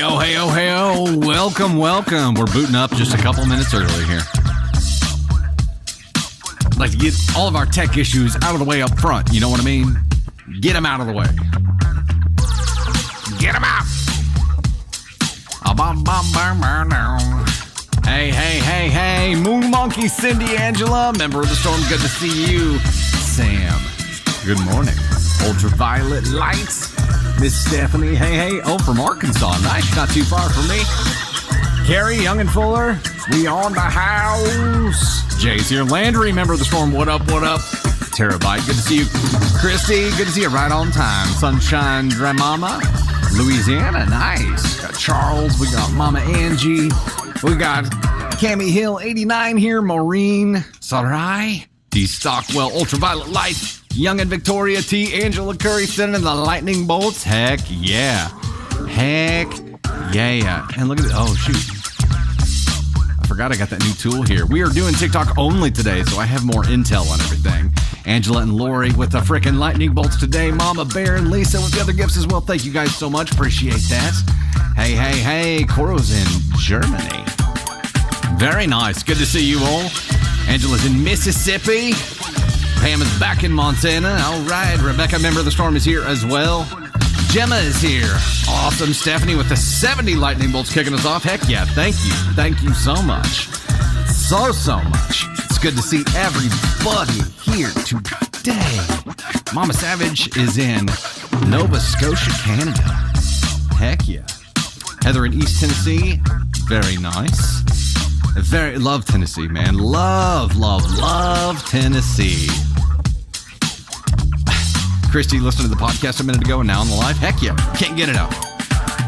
Hey-oh, hey-oh, hey-oh. Welcome, welcome. We're booting up just a couple minutes early here. I'd like to get all of our tech issues out of the way up front. You know what I mean? Get them out of the way. Get them out. Hey, hey, hey, hey. Moon Monkey, Cindy, Angela. Member of the Storm, good to see you. Sam, good morning. Ultraviolet Lights. Miss Stephanie, hey, hey. Oh, from Arkansas. Nice, not too far from me. Carrie, Young and Fuller, we on the house. Jay's here. Landry, member of the Storm, what up, what up? Terabyte, good to see you. Christy, good to see you right on time. Sunshine Dramama, Louisiana, nice. Got Charles, we got Mama Angie, we got Cami Hill, 89 here. Maureen, Sarai, D. Stockwell, Ultraviolet Light. Young and Victoria T. Angela Curry sending the lightning bolts. Heck yeah. Heck yeah. And look at it. Oh, shoot. I forgot I got that new tool here. We are doing TikTok only today, so I have more intel on everything. Angela and Lori with the frickin' lightning bolts today. Mama Bear and Lisa with the other gifts as well. Thank you guys so much. Appreciate that. Hey, hey, hey. Coro's in Germany. Very nice. Good to see you all. Angela's in Mississippi. Pam is back in Montana. All right. Rebecca, member of the Storm, is here as well. Gemma is here. Awesome. Stephanie with the 70 lightning bolts kicking us off. Heck yeah. Thank you. Thank you so much. So much. It's good to see everybody here today. Mama Savage is in Nova Scotia, Canada. Heck yeah. Heather in East Tennessee. Very nice. Love Tennessee, man. Love Tennessee. Christy listened to the podcast a minute ago and now on the live. Heck yeah. Can't get it out.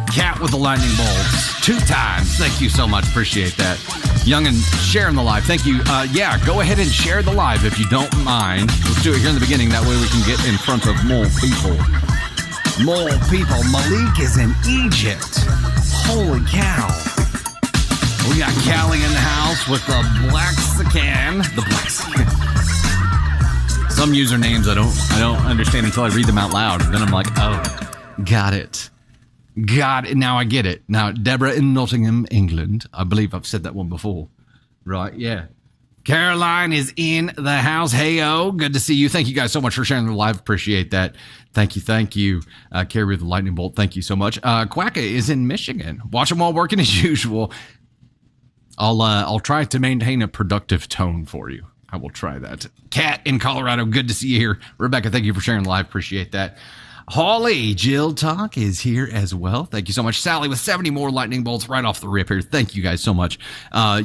Cat with the lightning bolts 2 times. Thank you so much. Appreciate that. Young and sharing the live. Thank you. Yeah, go ahead and share the live if you don't mind. Let's do it here in the beginning. That way we can get in front of more people. More people. Malik is in Egypt. Holy cow. We got Callie in the house with the Blaxican. The Blaxican. Some usernames I don't understand until I read them out loud. And then I'm like, oh, got it. Now I get it. Now, Deborah in Nottingham, England. I believe I've said that one before. Right, yeah. Caroline is in the house. Hey-o, good to see you. Thank you guys so much for sharing the live. Appreciate that. Thank you. Carrie with the lightning bolt, thank you so much. Quacka is in Michigan. Watch them while working as usual. I'll try to maintain a productive tone for you. I will try that. Kat in Colorado, good to see you here. Rebecca, thank you for sharing the live. Appreciate that. Holly, Jill Talk is here as well. Thank you so much. Sally with 70 more lightning bolts right off the rip here. Thank you guys so much.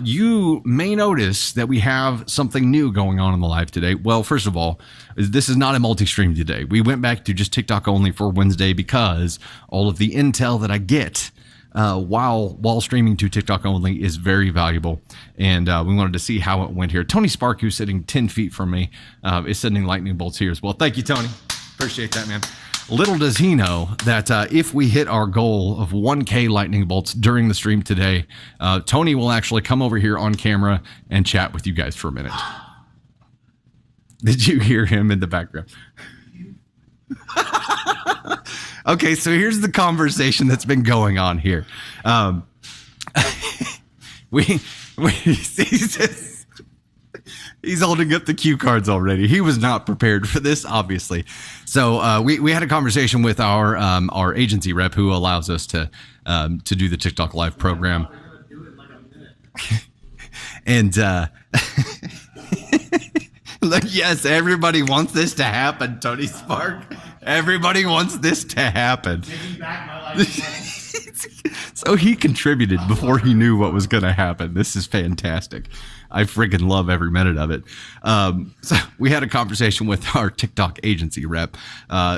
You may notice that we have something new going on in the live today. Well, first of all, this is not a multi-stream today. We went back to just TikTok only for Wednesday because all of the intel that I get while streaming to TikTok only is very valuable. And we wanted to see how it went here. Tony Spark, who's sitting 10 feet from me, is sending lightning bolts here as well. Thank you, Tony. Appreciate that, man. Little does he know that if we hit our goal of 1K lightning bolts during the stream today, Tony will actually come over here on camera and chat with you guys for a minute. Did you hear him in the background? Okay, so here's the conversation that's been going on here. He's holding up the cue cards already. He was not prepared for this, obviously. So we had a conversation with our agency rep who allows us to do the TikTok live program. And look, yes, everybody wants this to happen, Tony Spark. Everybody wants this to happen. So he contributed before he knew what was going to happen. This is fantastic. I freaking love every minute of it. So we had a conversation with our TikTok agency rep,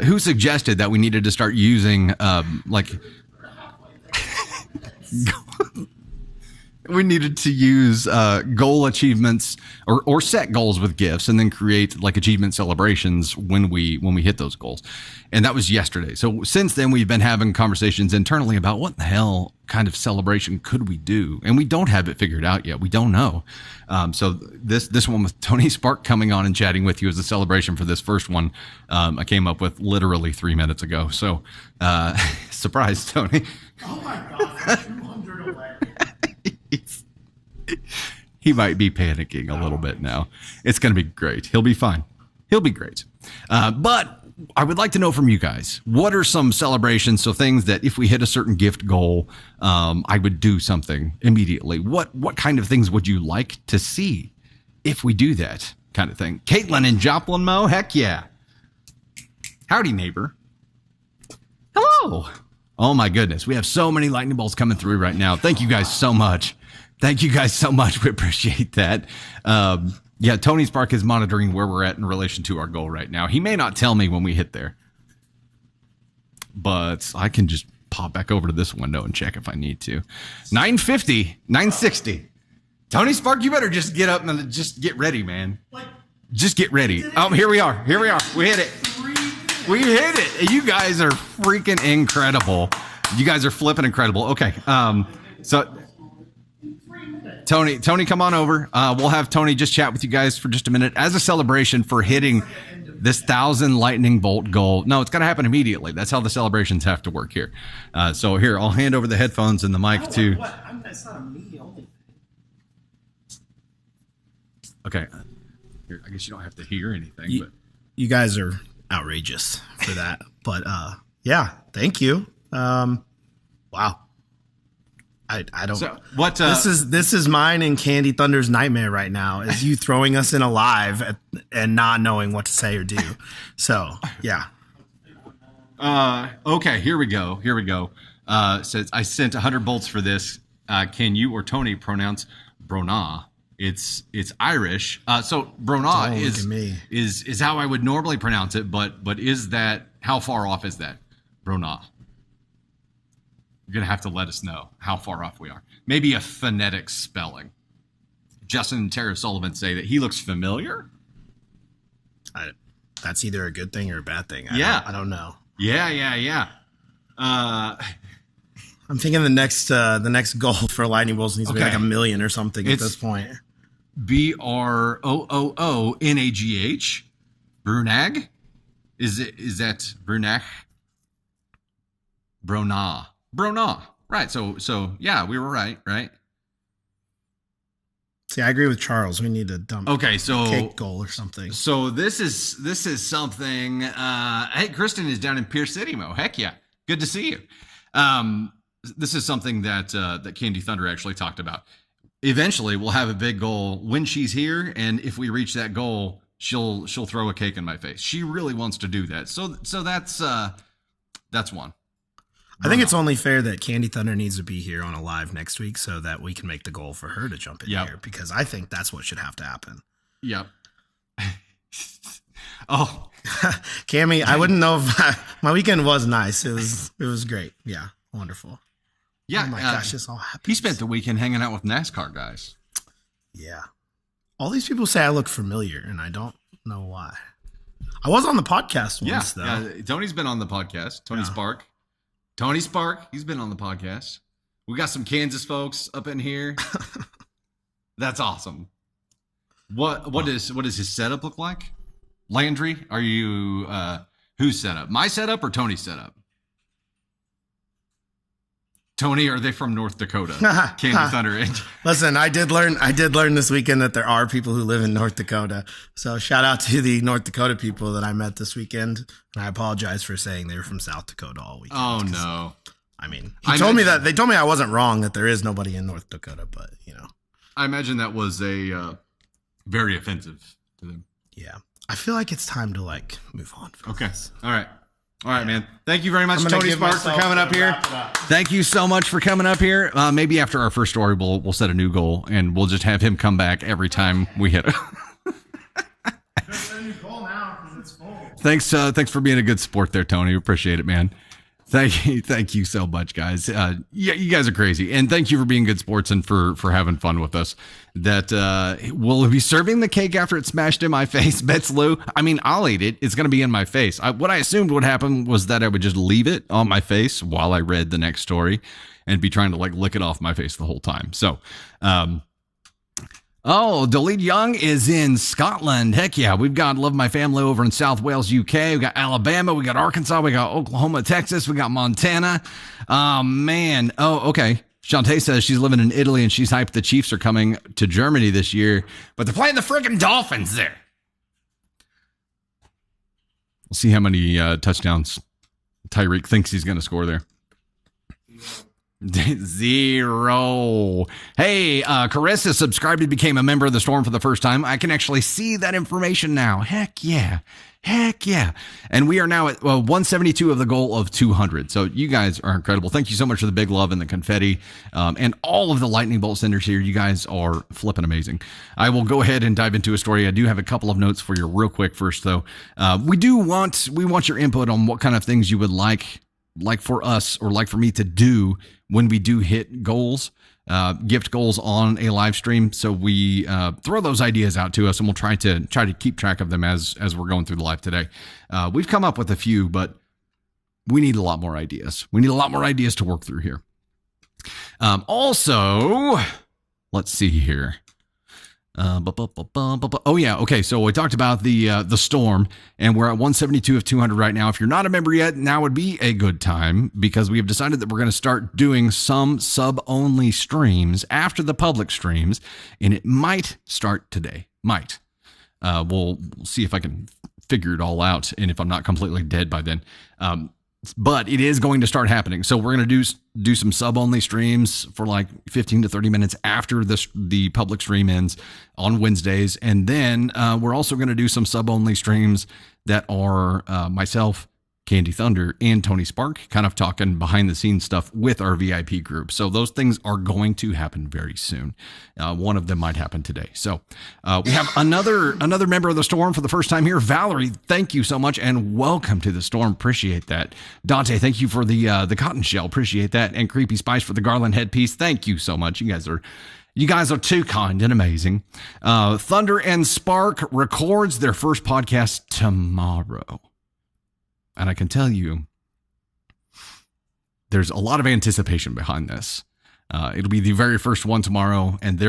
who suggested that we needed to start using We needed to use goal achievements or set goals with gifts and then create like achievement celebrations when we hit those goals. And that was yesterday. So since then, we've been having conversations internally about what the hell kind of celebration could we do? And we don't have it figured out yet. We don't know. So this one with Tony Spark coming on and chatting with you as a celebration for this first one, I came up with literally 3 minutes ago. So surprise, Tony. Oh my God, 200 away. He might be panicking a little bit now. It's going to be great. He'll be fine. He'll be great. But I would like to know from you guys, what are some celebrations? So things that if we hit a certain gift goal, I would do something immediately. What kind of things would you like to see if we do that kind of thing? Caitlin in Joplin, Mo. Heck yeah. Howdy, neighbor. Hello. Oh my goodness. We have so many lightning bolts coming through right now. Thank you guys so much. Thank you guys so much. We appreciate that. Yeah, Tony Spark is monitoring where we're at in relation to our goal right now. He may not tell me when we hit there, but I can just pop back over to this window and check if I need to. 950, 960. Tony Spark, you better just get up and just get ready, man. Just get ready. Oh, here we are. Here we are. We hit it. We hit it. You guys are freaking incredible. You guys are flipping incredible. Okay. So Tony, come on over. We'll have Tony just chat with you guys for just a minute as a celebration for hitting this 1,000 lightning bolt goal. No, it's got to happen immediately. That's how the celebrations have to work here. So here, I'll hand over the headphones and the mic to. That's not a me only. Okay. Here, I guess you don't have to hear anything, but you guys are outrageous for that. But yeah, thank you. Wow. I don't. So what? This is mine and Candy Thunder's nightmare right now. Is you throwing us in a live and not knowing what to say or do. So yeah. Okay. Here we go. Says I sent 100 bolts for this. Can you or Tony pronounce Brona? It's Irish. So Brona is how I would normally pronounce it. But is that how far off is that? Brona. You're going to have to let us know how far off we are. Maybe a phonetic spelling. Justin and Tara Sullivan say that he looks familiar. That's either a good thing or a bad thing. I don't know. Yeah. I'm thinking the next goal for Lightning Bolts needs to be like 1 million or something at this point. BROOONAGH. Brunag? Is that Brunach? Brona. Right. So yeah, we were right? See, I agree with Charles. We need to dump cake goal or something. So this is something. Hey, Kristen is down in Pierce City, Mo. Heck yeah. Good to see you. This is something that Candy Thunder actually talked about. Eventually, we'll have a big goal when she's here, and if we reach that goal, she'll throw a cake in my face. She really wants to do that. So that's one. I think it's only fair that Candy Thunder needs to be here on a live next week so that we can make the goal for her to jump in here, because I think that's what should have to happen. Yep. Oh, Cammy, I wouldn't know if my weekend was nice. It was great. Yeah. Wonderful. Yeah. Oh my gosh, this all happened. He spent the weekend hanging out with NASCAR guys. Yeah. All these people say I look familiar, and I don't know why. I was on the podcast once, though. Yeah. Tony's been on the podcast. Tony Spark. He's been on the podcast. We got some Kansas folks up in here. That's awesome. What does his setup look like? Landry, are you whose setup? My setup or Tony's setup? Tony, are they from North Dakota? Candy Thunder. Listen, I did learn this weekend that there are people who live in North Dakota. So shout out to the North Dakota people that I met this weekend. And I apologize for saying they were from South Dakota all weekend. Oh no. I mean, they told me I wasn't wrong, that there is nobody in North Dakota, but I imagine that was a very offensive to them. Yeah. I feel like it's time to move on. Okay. All right, man. Thank you very much, Tony Spark, for coming up here. Thank you so much for coming up here. Maybe after our first story, we'll set a new goal, and we'll just have him come back every time we hit it. Set a new goal now because it's full. Thanks for being a good sport there, Tony. Appreciate it, man. Thank you so much, guys. Yeah, you guys are crazy, and thank you for being good sports and for having fun with us. That will be serving the cake after it's smashed in my face, Bets Lou. I mean, I'll eat it. It's going to be in my face. What I assumed would happen was that I would just leave it on my face while I read the next story, and be trying to like lick it off my face the whole time. So, Dalid Young is in Scotland. Heck yeah. We've got Love My Family over in South Wales, UK. We got Alabama. We got Arkansas. We got Oklahoma, Texas. We got Montana. Oh, man. Oh, okay. Shantae says she's living in Italy and she's hyped the Chiefs are coming to Germany this year, but they're playing the freaking Dolphins there. We'll see how many touchdowns Tyreek thinks he's going to score there. 0. Hey, Carissa subscribed and became a member of the Storm for the first time. I can actually see that information now. Heck yeah. And we are now at 172 of the goal of 200. So you guys are incredible. Thank you so much for the big love and the confetti and all of the lightning bolt senders here. You guys are flipping amazing. I will go ahead and dive into a story. I do have a couple of notes for you real quick first, though. We want your input on what kind of things you would like for us or like for me to do when we do hit goals, gift goals on a live stream. So we throw those ideas out to us, and we'll try to keep track of them as we're going through the live today. We've come up with a few, but we need a lot more ideas. We need a lot more ideas to work through here. Also, let's see here. Oh yeah, okay. So we talked about the storm, and we're at 172 of 200 right now. If you're not a member yet, now would be a good time because we have decided that we're going to start doing some sub-only streams after the public streams, and it might start today. Might. We'll see if I can figure it all out, and if I'm not completely dead by then. But it is going to start happening. So we're going to do some sub-only streams for like 15 to 30 minutes after the public stream ends on Wednesdays. And then we're also going to do some sub-only streams that are myself, Candy Thunder, and Tony Spark kind of talking behind the scenes stuff with our VIP group. So those things are going to happen very soon. One of them might happen today. So we have another member of the Storm for the first time here. Valerie, thank you so much and welcome to the Storm. Appreciate that. Dante, thank you for the cotton shell. Appreciate that. And Creepy Spice for the garland headpiece. Thank you so much. You guys are too kind and amazing. Thunder and Spark records their first podcast tomorrow. And I can tell you, there's a lot of anticipation behind this. It'll be the very first one tomorrow, and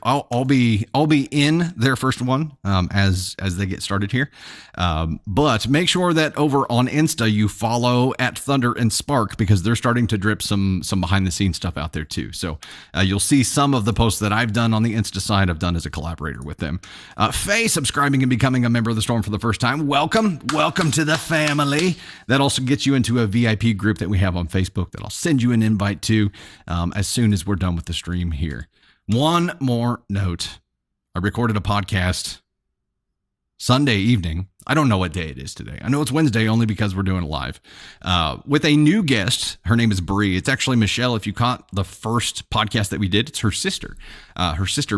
I'll be in their first one as they get started here. But make sure that over on Insta you follow at Thunder and Spark because they're starting to drip some behind the scenes stuff out there too. So you'll see some of the posts that I've done on the Insta side I've done as a collaborator with them. Faye subscribing and becoming a member of the Storm for the first time. Welcome to the family. That also gets you into a VIP group that we have on Facebook that I'll send you an invite to as soon as we're done with the stream here. One more note. I recorded a podcast Sunday evening. I don't know what day it is today. I know it's Wednesday only because we're doing it live with a new guest. Her name is Bree. It's actually Michelle. If you caught the first podcast that we did, it's her sister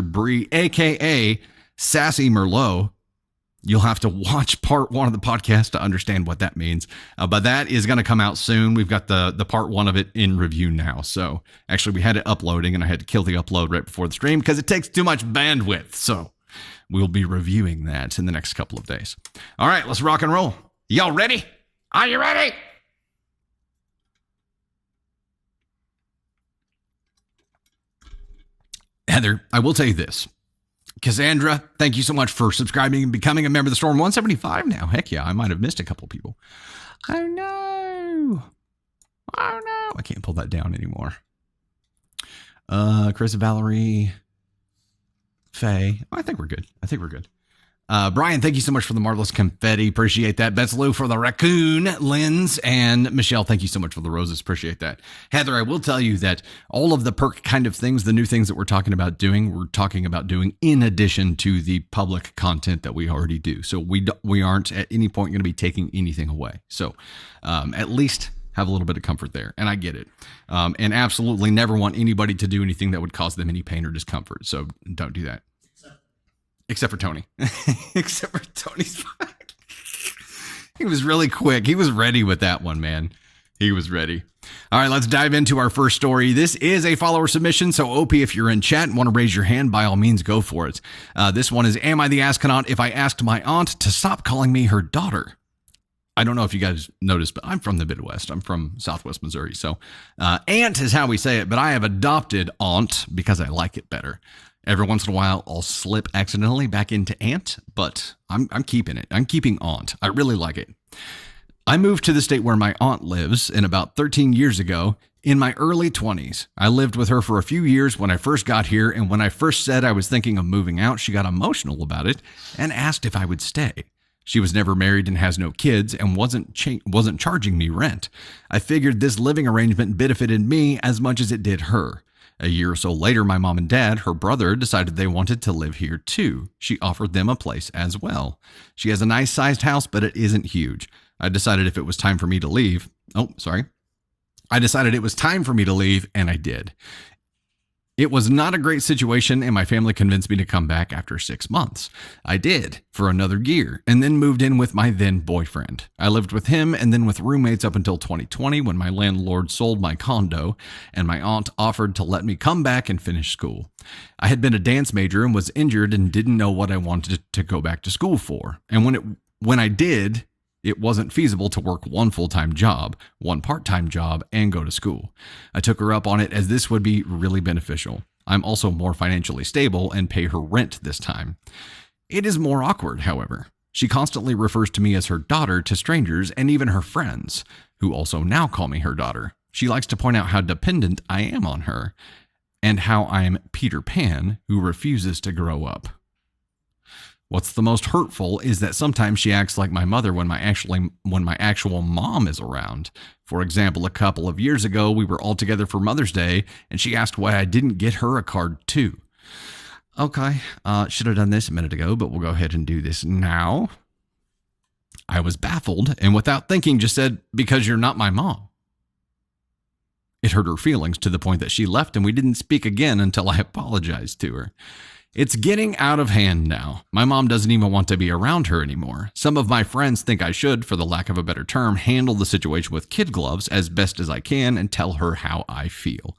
Bree, aka Sassy Merlot. You'll have to watch part one of the podcast to understand what that means. But that is going to come out soon. We've got the part one of it in review now. So actually we had it uploading and I had to kill the upload right before the stream because it takes too much bandwidth. So we'll be reviewing that in the next couple of days. All right, let's rock and roll. Y'all ready? Are you ready? Heather, I will tell you this. Cassandra, thank you so much for subscribing and becoming a member of the Storm. 175 now. Heck yeah, I might have missed a couple people. Oh no. I can't pull that down anymore. Chris, Valerie, Faye. I think we're good. Brian, thank you so much for the marvelous confetti. Appreciate that. Bets Lou for the raccoon lens. And Michelle, thank you so much for the roses. Appreciate that. Heather, I will tell you that all of the perk kind of things, the new things that we're talking about doing in addition to the public content that we already do. So we aren't at any point going to be taking anything away. So at least have a little bit of comfort there. And I get it. And absolutely never want anybody to do anything that would cause them any pain or discomfort. So don't do that. Except for Tony. Except for Tony's. He was really quick. He was ready with that one, man. He was ready. All right, let's dive into our first story. This is a follower submission, so OP, if you're in chat and want to raise your hand, by all means, go for it. This one is, am I the ascon if I asked my aunt to stop calling me her daughter? I don't know if you guys noticed, but I'm from the Midwest. I'm from Southwest Missouri, so aunt is how we say it, but I have adopted aunt because I like it better. Every once in a while, I'll slip accidentally back into aunt, but I'm keeping it. I'm keeping aunt. I really like it. I moved to the state where my aunt lives, and about 13 years ago, in my early 20s. I lived with her for a few years when I first got here, and when I first said I was thinking of moving out, she got emotional about it and asked if I would stay. She was never married and has no kids and wasn't charging me rent. I figured this living arrangement benefited me as much as it did her. A year or so later, my mom and dad, her brother, decided they wanted to live here too. She offered them a place as well. She has a nice sized house, but it isn't huge. I decided it was time for me to leave, and I did. It was not a great situation, and my family convinced me to come back after 6 months. I did, for another year, and then moved in with my then boyfriend. I lived with him and then with roommates up until 2020 when my landlord sold my condo, and my aunt offered to let me come back and finish school. I had been a dance major and was injured and didn't know what I wanted to go back to school for. And when I did, it wasn't feasible to work one full-time job, one part-time job, and go to school. I took her up on it as this would be really beneficial. I'm also more financially stable and pay her rent this time. It is more awkward, however. She constantly refers to me as her daughter to strangers and even her friends, who also now call me her daughter. She likes to point out how dependent I am on her and how I'm Peter Pan who refuses to grow up. What's the most hurtful is that sometimes she acts like my mother when my actual mom is around. For example, a couple of years ago, we were all together for Mother's Day, and she asked why I didn't get her a card too. Okay, should have done this a minute ago, but we'll go ahead and do this now. I was baffled, and without thinking, just said, because you're not my mom. It hurt her feelings to the point that she left, and we didn't speak again until I apologized to her. It's getting out of hand now. My mom doesn't even want to be around her anymore. Some of my friends think I should, for the lack of a better term, handle the situation with kid gloves as best as I can and tell her how I feel.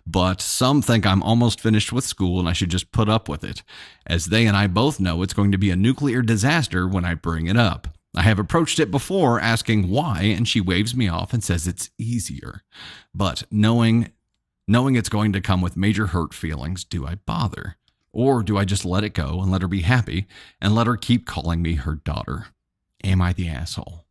But some think I'm almost finished with school and I should just put up with it, as they and I both know it's going to be a nuclear disaster when I bring it up. I have approached it before asking why, and she waves me off and says it's easier. But knowing it's going to come with major hurt feelings, do I bother? Or do I just let it go and let her be happy and let her keep calling me her daughter? Am I the asshole?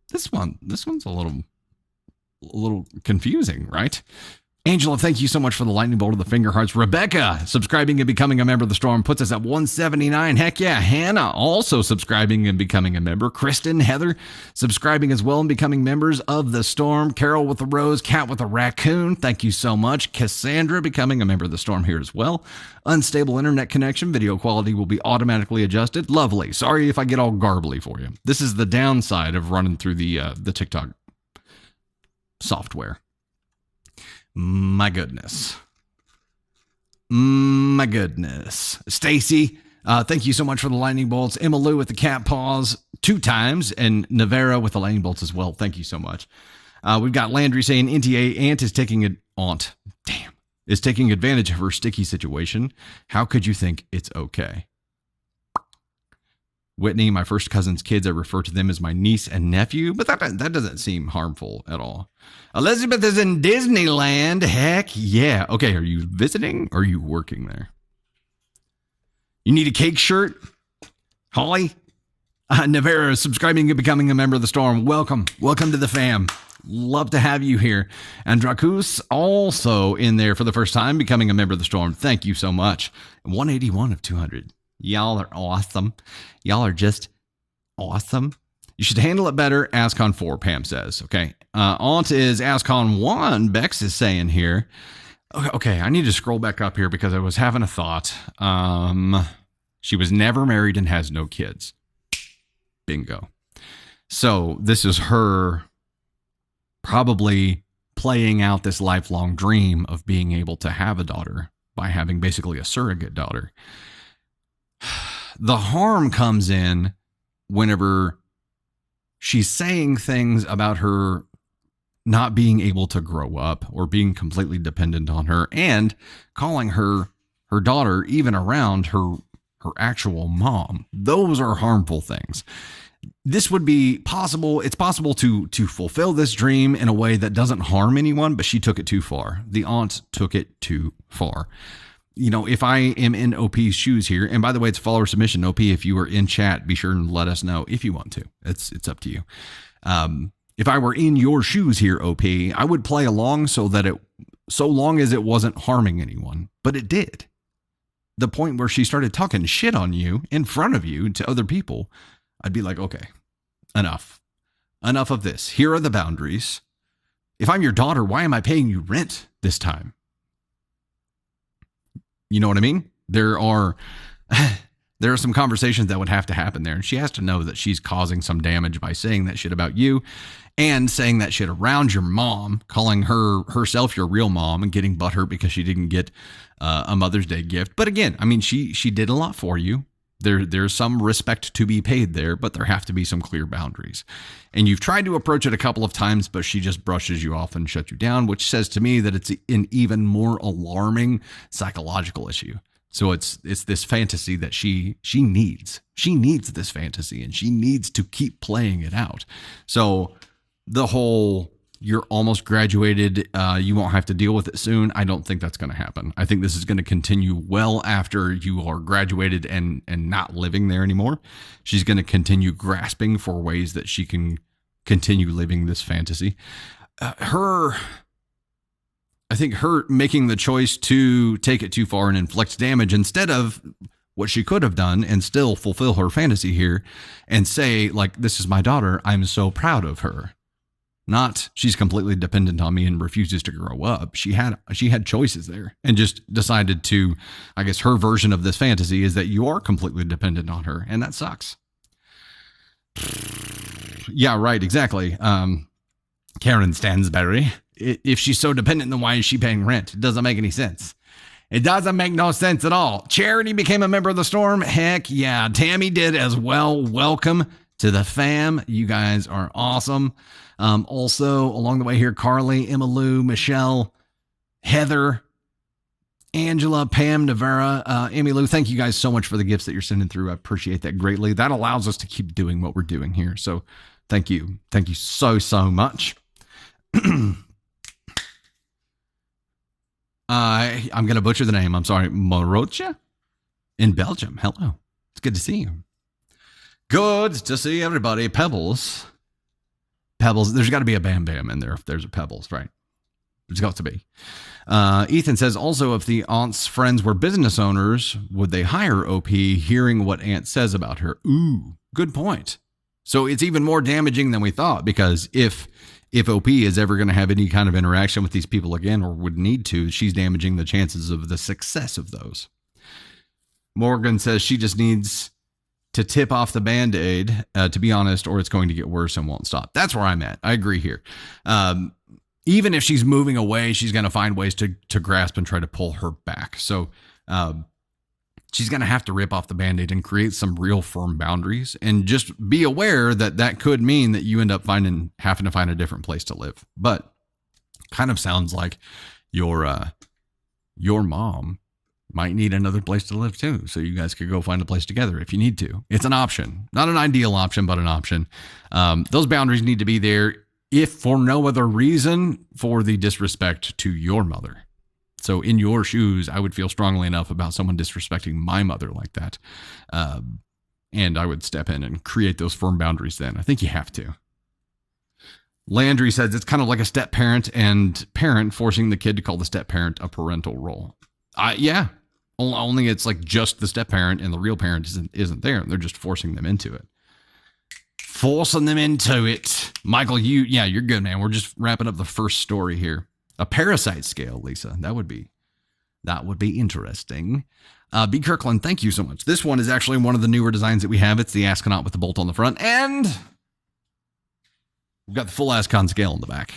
This one's a little confusing, right? Angela, thank you so much for the lightning bolt of the finger hearts. Rebecca, subscribing and becoming a member of the Storm, puts us at 179. Heck yeah. Hannah, also subscribing and becoming a member. Kristen, Heather, subscribing as well and becoming members of the Storm. Carol with the rose, Cat with a raccoon, thank you so much. Cassandra, becoming a member of the Storm here as well. Unstable internet connection, video quality will be automatically adjusted. Lovely. Sorry if I get all garbly for you. This is the downside of running through the TikTok software. My goodness. Stacy, thank you so much for the lightning bolts. Emma Lou with the cat paws 2 times, and Navera with the lightning bolts as well. Thank you so much. We've got Landry saying NTA Aunt is taking advantage of her sticky situation. How could you think it's okay? Whitney, my first cousin's kids, I refer to them as my niece and nephew, but that doesn't seem harmful at all. Elizabeth is in Disneyland. Heck yeah. Okay, are you visiting or are you working there? You need a cake shirt? Holly? Navarra, subscribing and becoming a member of the Storm. Welcome to the fam. Love to have you here. And Drakus also in there for the first time, becoming a member of the Storm. Thank you so much. 181 of 200. Y'all are awesome. Y'all are just awesome. You should handle it better. Ascon 4, Pam says. Okay. Aunt is Ascon 1, Bex is saying here. Okay, I need to scroll back up here because I was having a thought. She was never married and has no kids. Bingo. So this is her probably playing out this lifelong dream of being able to have a daughter by having basically a surrogate daughter. The harm comes in whenever she's saying things about her not being able to grow up or being completely dependent on her, and calling her daughter even around her actual mom. Those are harmful things. This would be possible. It's possible to fulfill this dream in a way that doesn't harm anyone, but she took it too far. The aunt took it too far. You know, if I am in OP's shoes here, and by the way, it's follower submission. OP, if you are in chat, be sure and let us know if you want to. It's up to you. If I were in your shoes here, OP, I would play along so long as it wasn't harming anyone, but it did. The point where she started talking shit on you in front of you to other people, I'd be like, okay, enough of this. Here are the boundaries. If I'm your daughter, why am I paying you rent this time? You know what I mean? There are some conversations that would have to happen there. And she has to know that she's causing some damage by saying that shit about you and saying that shit around your mom, calling herself your real mom and getting butthurt because she didn't get a Mother's Day gift. But again, I mean, she did a lot for you. There's some respect to be paid there, but there have to be some clear boundaries. And you've tried to approach it a couple of times, but she just brushes you off and shuts you down, which says to me that it's an even more alarming psychological issue. So it's this fantasy that she needs. She needs this fantasy, and she needs to keep playing it out. So the whole, you're almost graduated, you won't have to deal with it soon, I don't think that's going to happen. I think this is going to continue well after you are graduated and not living there anymore. She's going to continue grasping for ways that she can continue living this fantasy. I think her making the choice to take it too far and inflict damage instead of what she could have done and still fulfill her fantasy here and say, like, this is my daughter, I'm so proud of her. Not she's completely dependent on me and refuses to grow up. She had choices there and just decided to, I guess her version of this fantasy is that you are completely dependent on her, and that sucks. Yeah, right, exactly. Karen Stansberry. If she's so dependent, then why is she paying rent? It doesn't make any sense. It doesn't make no sense at all. Charity became a member of the Storm. Heck yeah. Tammy did as well. Welcome to the fam. You guys are awesome. Also, along the way here, Carly, Emma Lou, Michelle, Heather, Angela, Pam, Navera, Emmy Lou, thank you guys so much for the gifts that you're sending through. I appreciate that greatly. That allows us to keep doing what we're doing here. So thank you. Thank you so much. I'm going to butcher the name. I'm sorry. Morocha in Belgium. Hello. It's good to see you. Good to see everybody. Pebbles. There's got to be a Bam Bam in there if there's a Pebbles, right? There's got to be. Ethan says, also, if the aunt's friends were business owners, would they hire OP hearing what Aunt says about her? Ooh, good point. So it's even more damaging than we thought, because if OP is ever going to have any kind of interaction with these people again, or would need to, she's damaging the chances of the success of those. Morgan says she just needs to tip off the Band-Aid, to be honest, or it's going to get worse and won't stop. That's where I'm at. I agree here. Even if she's moving away, she's going to find ways to grasp and try to pull her back. So she's going to have to rip off the Band-Aid and create some real firm boundaries, and just be aware that could mean that you end up having to find a different place to live. But kind of sounds like your mom might need another place to live too. So you guys could go find a place together if you need to. It's an option, not an ideal option, but an option. Those boundaries need to be there, if for no other reason, for the disrespect to your mother. So in your shoes, I would feel strongly enough about someone disrespecting my mother like that. And I would step in and create those firm boundaries then. I think you have to. Landry says it's kind of like a step parent and parent forcing the kid to call the step parent a parental role. Yeah. Only it's like just the step parent and the real parent isn't there. They're just forcing them into it. Forcing them into it. Michael, you're good, man. We're just wrapping up the first story here. A parasite scale, Lisa. That would be interesting. B. Kirkland, thank you so much. This one is actually one of the newer designs that we have. It's the ascon with the bolt on the front, and we've got the full ascon scale in the back.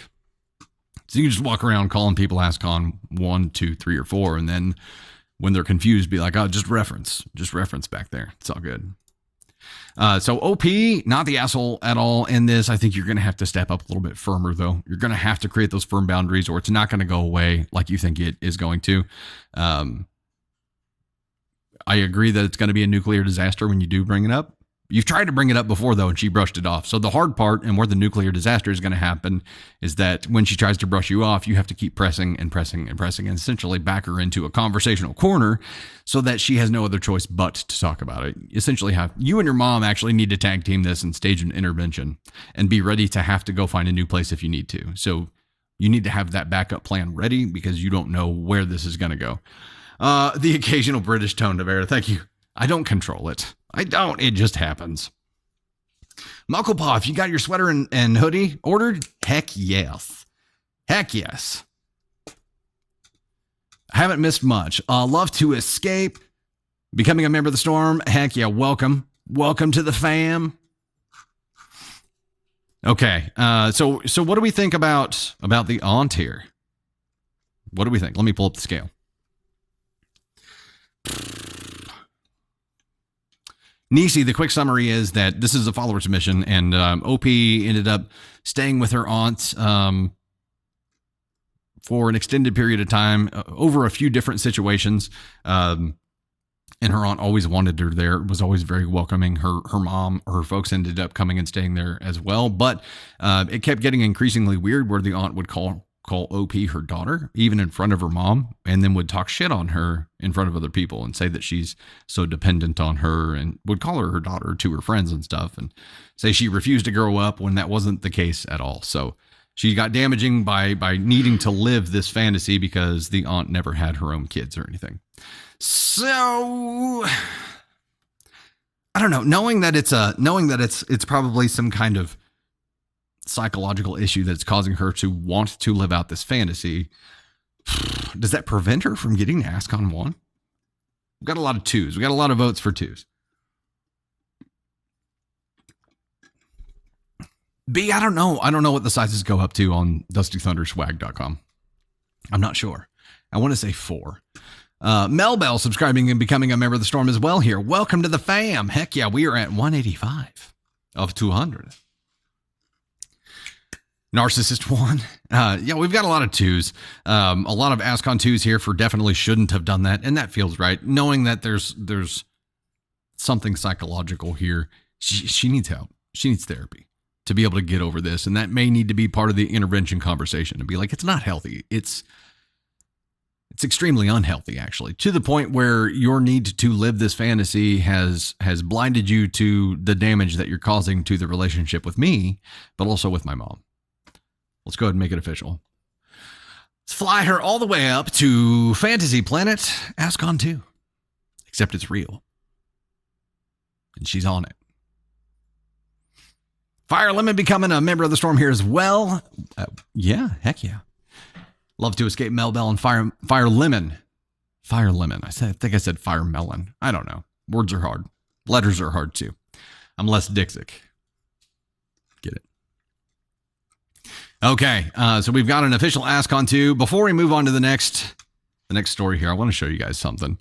So you can just walk around calling people ascon 1, 2, 3, or 4, and then when they're confused, be like, oh, just reference back there. It's all good. So OP, not the asshole at all in this. I think you're going to have to step up a little bit firmer, though. You're going to have to create those firm boundaries, or it's not going to go away like you think it is going to. I agree that it's going to be a nuclear disaster when you do bring it up. You've tried to bring it up before, though, and she brushed it off. So the hard part and where the nuclear disaster is going to happen is that when she tries to brush you off, you have to keep pressing and pressing and pressing and essentially back her into a conversational corner so that she has no other choice but to talk about it. Essentially, you and your mom actually need to tag team this and stage an intervention and be ready to have to go find a new place if you need to. So you need to have that backup plan ready because you don't know where this is going to go. The occasional British tone to bear. Thank you. I don't control it. I don't. It just happens. Muckle Paw, if you got your sweater and hoodie ordered, heck yes. Heck yes. I haven't missed much. Love to escape. Becoming a member of the storm. Heck yeah. Welcome. Welcome to the fam. Okay. So what do we think about the aunt here? What do we think? Let me pull up the scale. Nisi, the quick summary is that this is a follower submission, and OP ended up staying with her aunt for an extended period of time over a few different situations. And her aunt always wanted her there, was always very welcoming. Her mom or her folks ended up coming and staying there as well. But it kept getting increasingly weird where the aunt would call OP her daughter, even in front of her mom, and then would talk shit on her in front of other people and say that she's so dependent on her, and would call her daughter to her friends and stuff and say she refused to grow up when that wasn't the case at all. So she got damaging by needing to live this fantasy because the aunt never had her own kids or anything. So I don't know, knowing that it's probably some kind of psychological issue that's causing her to want to live out this fantasy. Does that prevent her from getting to ASCON 1? We've got a lot of 2s. We got a lot of votes for 2s. B, I don't know. I don't know what the sizes go up to on DustyThunderSwag.com. I'm not sure. I want to say 4. Melbell subscribing and becoming a member of the storm as well here. Welcome to the fam. Heck yeah, we are at 185 of 200. Narcissist 1. Yeah, we've got a lot of 2s. A lot of ASCON 2s here for definitely shouldn't have done that. And that feels right. Knowing that there's something psychological here. She needs help. She needs therapy to be able to get over this. And that may need to be part of the intervention conversation and be like, it's not healthy. It's extremely unhealthy, actually, to the point where your need to live this fantasy has blinded you to the damage that you're causing to the relationship with me, but also with my mom. Let's go ahead and make it official. Let's fly her all the way up to Fantasy Planet ASCON 2. Except it's real. And she's on it. Fire Lemon becoming a member of the storm here as well. Yeah, heck yeah. Love to escape Melbell and Fire Lemon. Fire Lemon. I think I said Fire Melon. I don't know. Words are hard. Letters are hard too. I'm less Dixic. Get it. Okay, so we've got an official ASCON 2. Before we move on to the next story here, I want to show you guys something.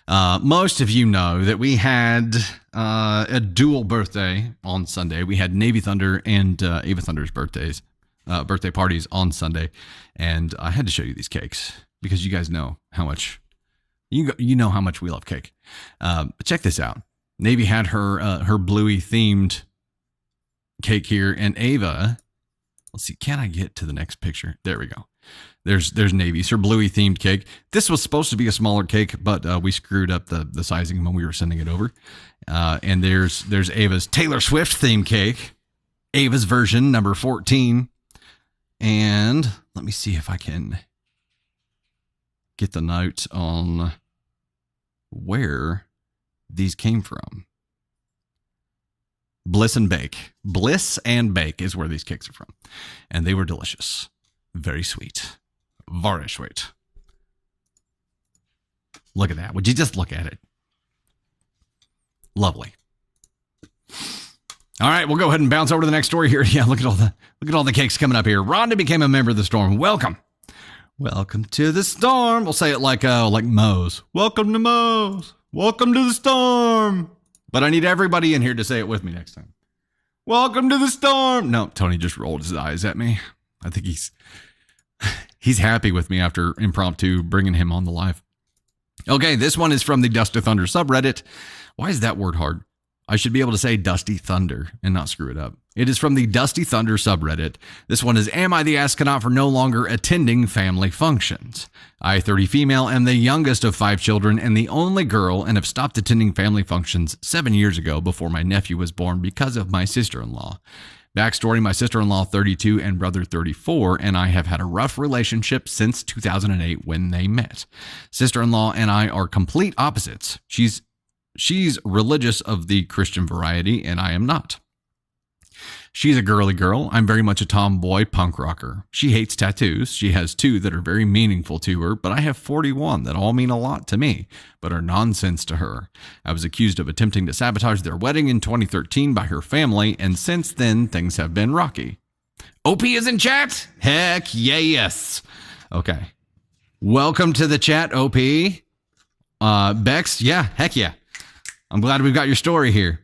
Most of you know that we had a dual birthday on Sunday. We had Navy Thunder and Ava Thunder's birthday parties on Sunday, and I had to show you these cakes because you guys know how much you know how much we love cake. But check this out. Navy had her bluey themed cake here, and Ava. Let's see. Can I get to the next picture? There we go. There's Navy's, her bluey themed cake. This was supposed to be a smaller cake, but we screwed up the sizing when we were sending it over. And there's Ava's Taylor Swift themed cake, Ava's version number 14. And let me see if I can get the note on where these came from. Bliss and Bake is where these cakes are from. And they were delicious. Very sweet. Very sweet. Look at that. Would you just look at it? Lovely. All right, we'll go ahead and bounce over to the next story here. Yeah, look at all the cakes coming up here. Rhonda became a member of the storm. Welcome. Welcome to the storm. We'll say it like Moe's. Welcome to Moe's. Welcome to the storm. But I need everybody in here to say it with me next time. Welcome to the storm. No, Tony just rolled his eyes at me. I think he's happy with me after impromptu bringing him on the live. Okay, this one is from the Dusty Thunder subreddit. Why is that word hard? I should be able to say Dusty Thunder and not screw it up. It is from the Dusty Thunder subreddit. This one is, am I the astronaut for no longer attending family functions? I, 30 female, am the youngest of 5 children and the only girl, and have stopped attending family functions 7 years ago before my nephew was born because of my sister-in-law. Backstory, my sister-in-law, 32, and brother, 34, and I have had a rough relationship since 2008 when they met. Sister-in-law and I are complete opposites. She's religious of the Christian variety, and I am not. She's a girly girl. I'm very much a tomboy punk rocker. She hates tattoos. She has 2 that are very meaningful to her, but I have 41 that all mean a lot to me, but are nonsense to her. I was accused of attempting to sabotage their wedding in 2013 by her family, and since then, things have been rocky. OP is in chat? Heck yes. Okay. Welcome to the chat, OP. Bex, yeah, heck yeah. I'm glad we've got your story here.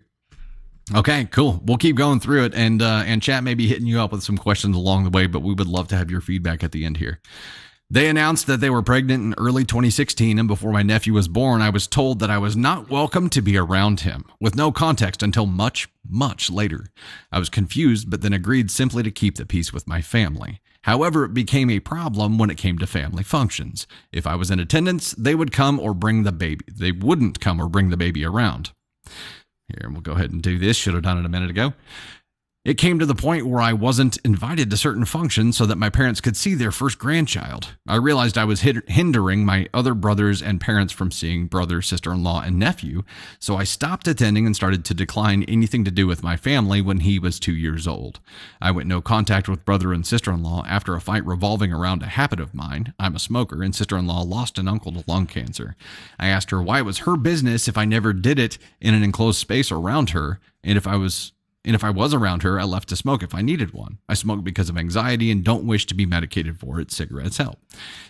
Okay, cool. We'll keep going through it, and chat may be hitting you up with some questions along the way, but we would love to have your feedback at the end here. They announced that they were pregnant in early 2016, and before my nephew was born, I was told that I was not welcome to be around him, with no context until much, much later. I was confused, but then agreed simply to keep the peace with my family. However, it became a problem when it came to family functions. If I was in attendance, they would come or bring the baby. They wouldn't come or bring the baby around. Here, we'll go ahead and do this. Should have done it a minute ago. It came to the point where I wasn't invited to certain functions so that my parents could see their first grandchild. I realized I was hindering my other brothers and parents from seeing brother, sister-in-law, and nephew, so I stopped attending and started to decline anything to do with my family when he was 2 years old. I went no contact with brother and sister-in-law after a fight revolving around a habit of mine. I'm a smoker, and sister-in-law lost an uncle to lung cancer. I asked her why it was her business if I never did it in an enclosed space around her, and if I was around her, I left to smoke if I needed one. I smoke because of anxiety and don't wish to be medicated for it. Cigarettes help.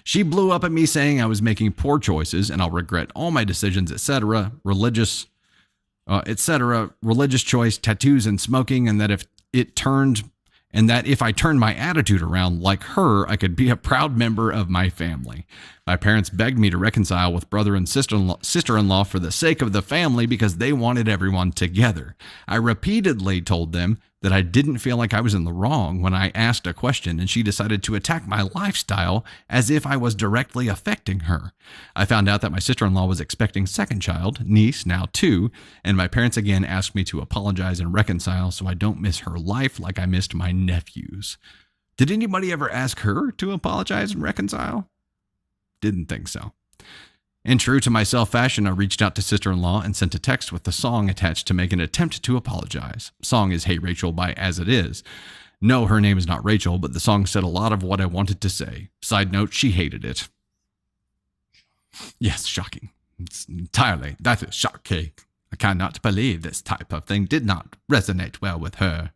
She blew up at me saying I was making poor choices and I'll regret all my decisions, etc. Religious choice, tattoos, and smoking, and that if I turned my attitude around like her, I could be a proud member of my family. My parents begged me to reconcile with brother and sister-in-law for the sake of the family because they wanted everyone together. I repeatedly told them that I didn't feel like I was in the wrong when I asked a question, and she decided to attack my lifestyle as if I was directly affecting her. I found out that my sister-in-law was expecting second child, niece, now 2, and my parents again asked me to apologize and reconcile so I don't miss her life like I missed my nephew's. Did anybody ever ask her to apologize and reconcile? Didn't think so. In true to myself fashion, I reached out to sister-in-law and sent a text with the song attached to make an attempt to apologize. Song is Hey Rachel by As It Is. No, her name is not Rachel, but the song said a lot of what I wanted to say. Side note, she hated it. Yes, shocking. It's entirely. That is shocking. I cannot believe this type of thing did not resonate well with her.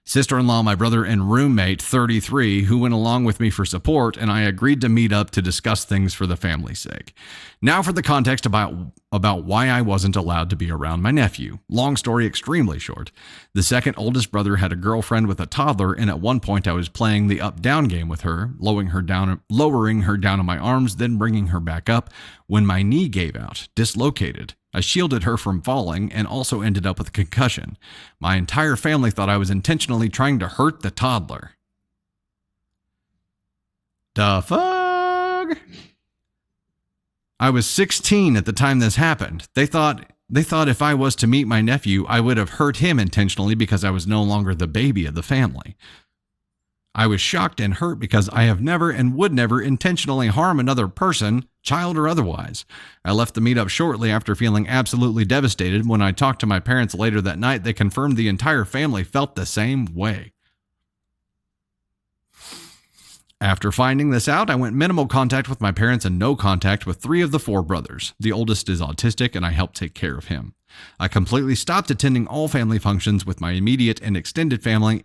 Sister-in-law, my brother, and roommate, 33, who went along with me for support, and I agreed to meet up to discuss things for the family's sake. Now for the context about why I wasn't allowed to be around my nephew. Long story, extremely short. The second oldest brother had a girlfriend with a toddler, and at one point I was playing the up-down game with her, lowering her down on my arms, then bringing her back up, when my knee gave out, dislocated. I shielded her from falling and also ended up with a concussion. My entire family thought I was intentionally trying to hurt the toddler. The fuck? I was 16 at the time this happened. They thought if I was to meet my nephew, I would have hurt him intentionally because I was no longer the baby of the family. I was shocked and hurt because I have never and would never intentionally harm another person, child or otherwise. I left the meetup shortly after feeling absolutely devastated. When I talked to my parents later that night, they confirmed the entire family felt the same way. After finding this out, I went minimal contact with my parents and no contact with 3 of the 4 brothers. The oldest is autistic and I help take care of him. I completely stopped attending all family functions with my immediate and extended family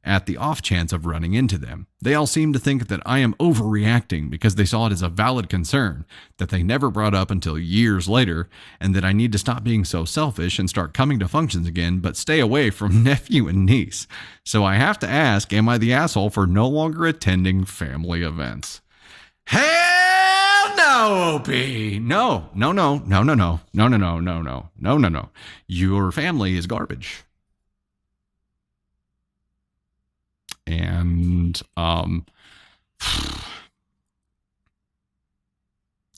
at the off chance of running into them. They all seem to think that I am overreacting because they saw it as a valid concern that they never brought up until years later, and that I need to stop being so selfish and start coming to functions again, but stay away from nephew and niece. So I have to ask, am I the asshole for no longer attending family events? Hell no, OP. No. Your family is garbage. And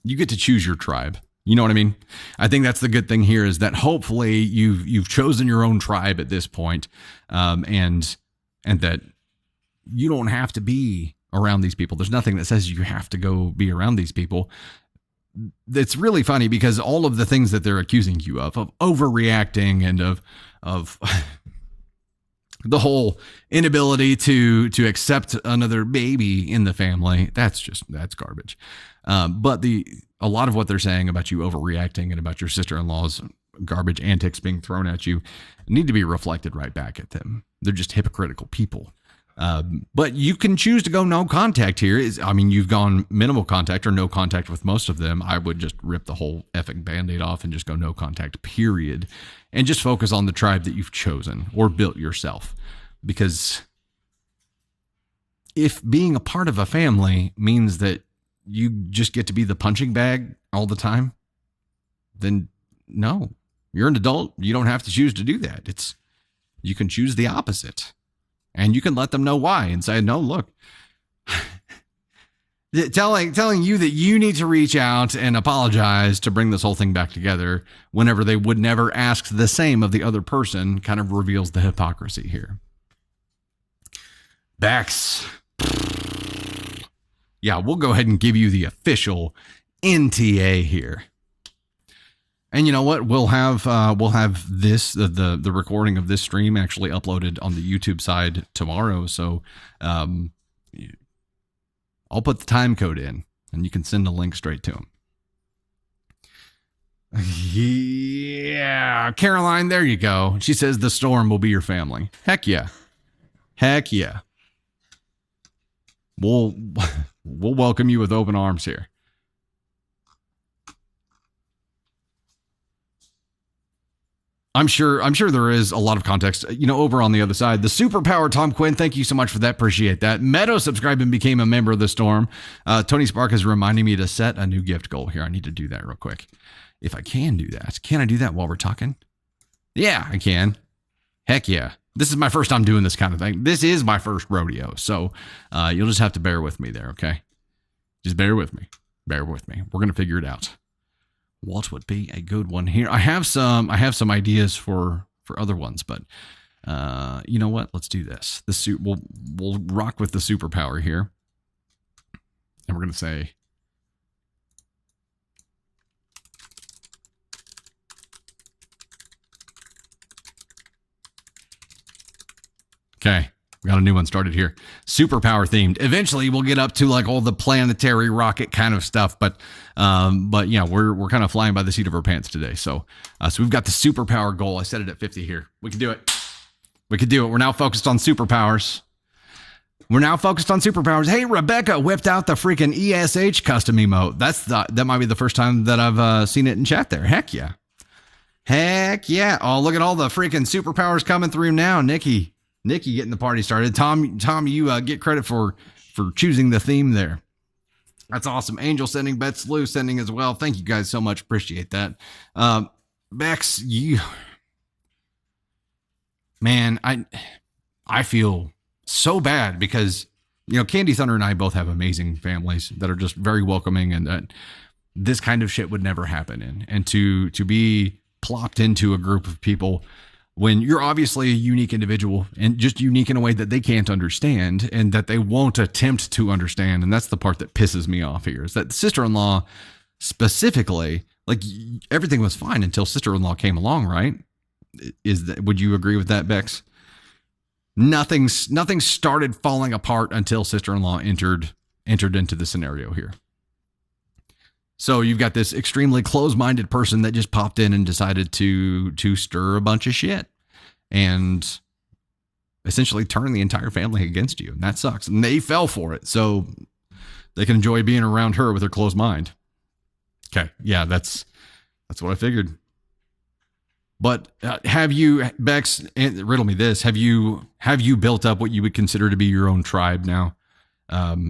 you get to choose your tribe. You know what I mean? I think that's the good thing here, is that hopefully you've chosen your own tribe at this point, and that you don't have to be around these people. There's nothing that says you have to go be around these people. It's really funny because all of the things that they're accusing you of overreacting and of the whole inability to accept another baby in the family, that's garbage. But a lot of what they're saying about you overreacting and about your sister-in-law's garbage antics being thrown at you need to be reflected right back at them. They're just hypocritical people. But you can choose to go no contact here. You've gone minimal contact or no contact with most of them. I would just rip the whole effing Band-Aid off and just go no contact, period. And just focus on the tribe that you've chosen or built yourself. Because if being a part of a family means that you just get to be the punching bag all the time, then no, you're an adult. You don't have to choose to do that. You can choose the opposite. And you can let them know why and say, no, look, telling you that you need to reach out and apologize to bring this whole thing back together whenever they would never ask the same of the other person kind of reveals the hypocrisy here. Bex. Yeah, we'll go ahead and give you the official NTA here. And you know what? We'll have this the recording of this stream actually uploaded on the YouTube side tomorrow. So I'll put the time code in, and you can send a link straight to them. Yeah, Caroline, there you go. She says the storm will be your family. Heck yeah, heck yeah. We'll welcome you with open arms here. I'm sure there is a lot of context, over on the other side. The superpower, Tom Quinn, thank you so much for that. Appreciate that. Meadow subscribed and became a member of the storm. Tony Spark is reminding me to set a new gift goal here. I need to do that real quick. If I can do that. Can I do that while we're talking? Yeah, I can. Heck yeah. This is my first time doing this kind of thing. This is my first rodeo. So you'll just have to bear with me there, okay? Just bear with me. Bear with me. We're going to figure it out. What would be a good one here? I have some ideas for other ones, but you know what? Let's do this. We'll rock with the superpower here. And we're going to say, okay, we got a new one started here. Superpower themed. Eventually we'll get up to like all the planetary rocket kind of stuff, but yeah, we're kind of flying by the seat of our pants today. So we've got the superpower goal. I set it at 50 here. We can do it. We could do it. We're now focused on superpowers. Hey, Rebecca whipped out the freaking ESH custom emote. That might be the first time that I've seen it in chat there. Heck yeah. Heck yeah. Oh, look at all the freaking superpowers coming through now. Nikki getting the party started. Tom, you get credit for choosing the theme there. That's awesome. Angel sending, Beth Slew sending as well. Thank you guys so much. Appreciate that. Bex, man, I feel so bad because, Candy Thunder and I both have amazing families that are just very welcoming and that this kind of shit would never happen in. And to be plopped into a group of people when you're obviously a unique individual and just unique in a way that they can't understand and that they won't attempt to understand. And that's the part that pisses me off here is that sister-in-law specifically, like everything was fine until sister-in-law came along, right? Would you agree with that, Bex? Nothing started falling apart until sister-in-law entered into the scenario here. So you've got this extremely close-minded person that just popped in and decided to stir a bunch of shit. And essentially turn the entire family against you. And that sucks. And they fell for it. So they can enjoy being around her with her closed mind. Okay. Yeah, that's what I figured. But have you, Bex, riddle me this, have you built up what you would consider to be your own tribe now?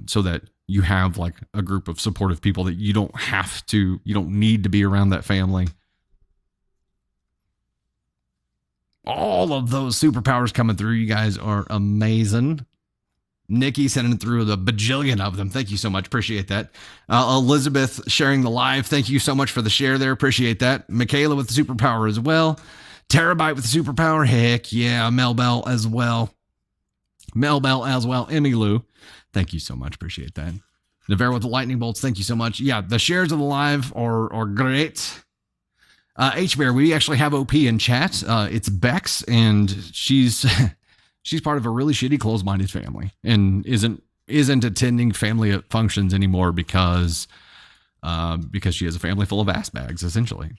So that you have like a group of supportive people that you don't need to be around that family. All of those superpowers coming through. You guys are amazing. Nikki sending through the bajillion of them. Thank you so much. Appreciate that. Elizabeth sharing the live. Thank you so much for the share there. Appreciate that. Michaela with the superpower as well. Terabyte with the superpower. Heck yeah. Mel Bell as well. Emmy Lou. Thank you so much. Appreciate that. Navarro with the lightning bolts. Thank you so much. Yeah, the shares of the live are great. H-Bear, we actually have OP in chat. It's Bex, and she's part of a really shitty closed-minded family and isn't attending family functions anymore because she has a family full of ass bags, essentially.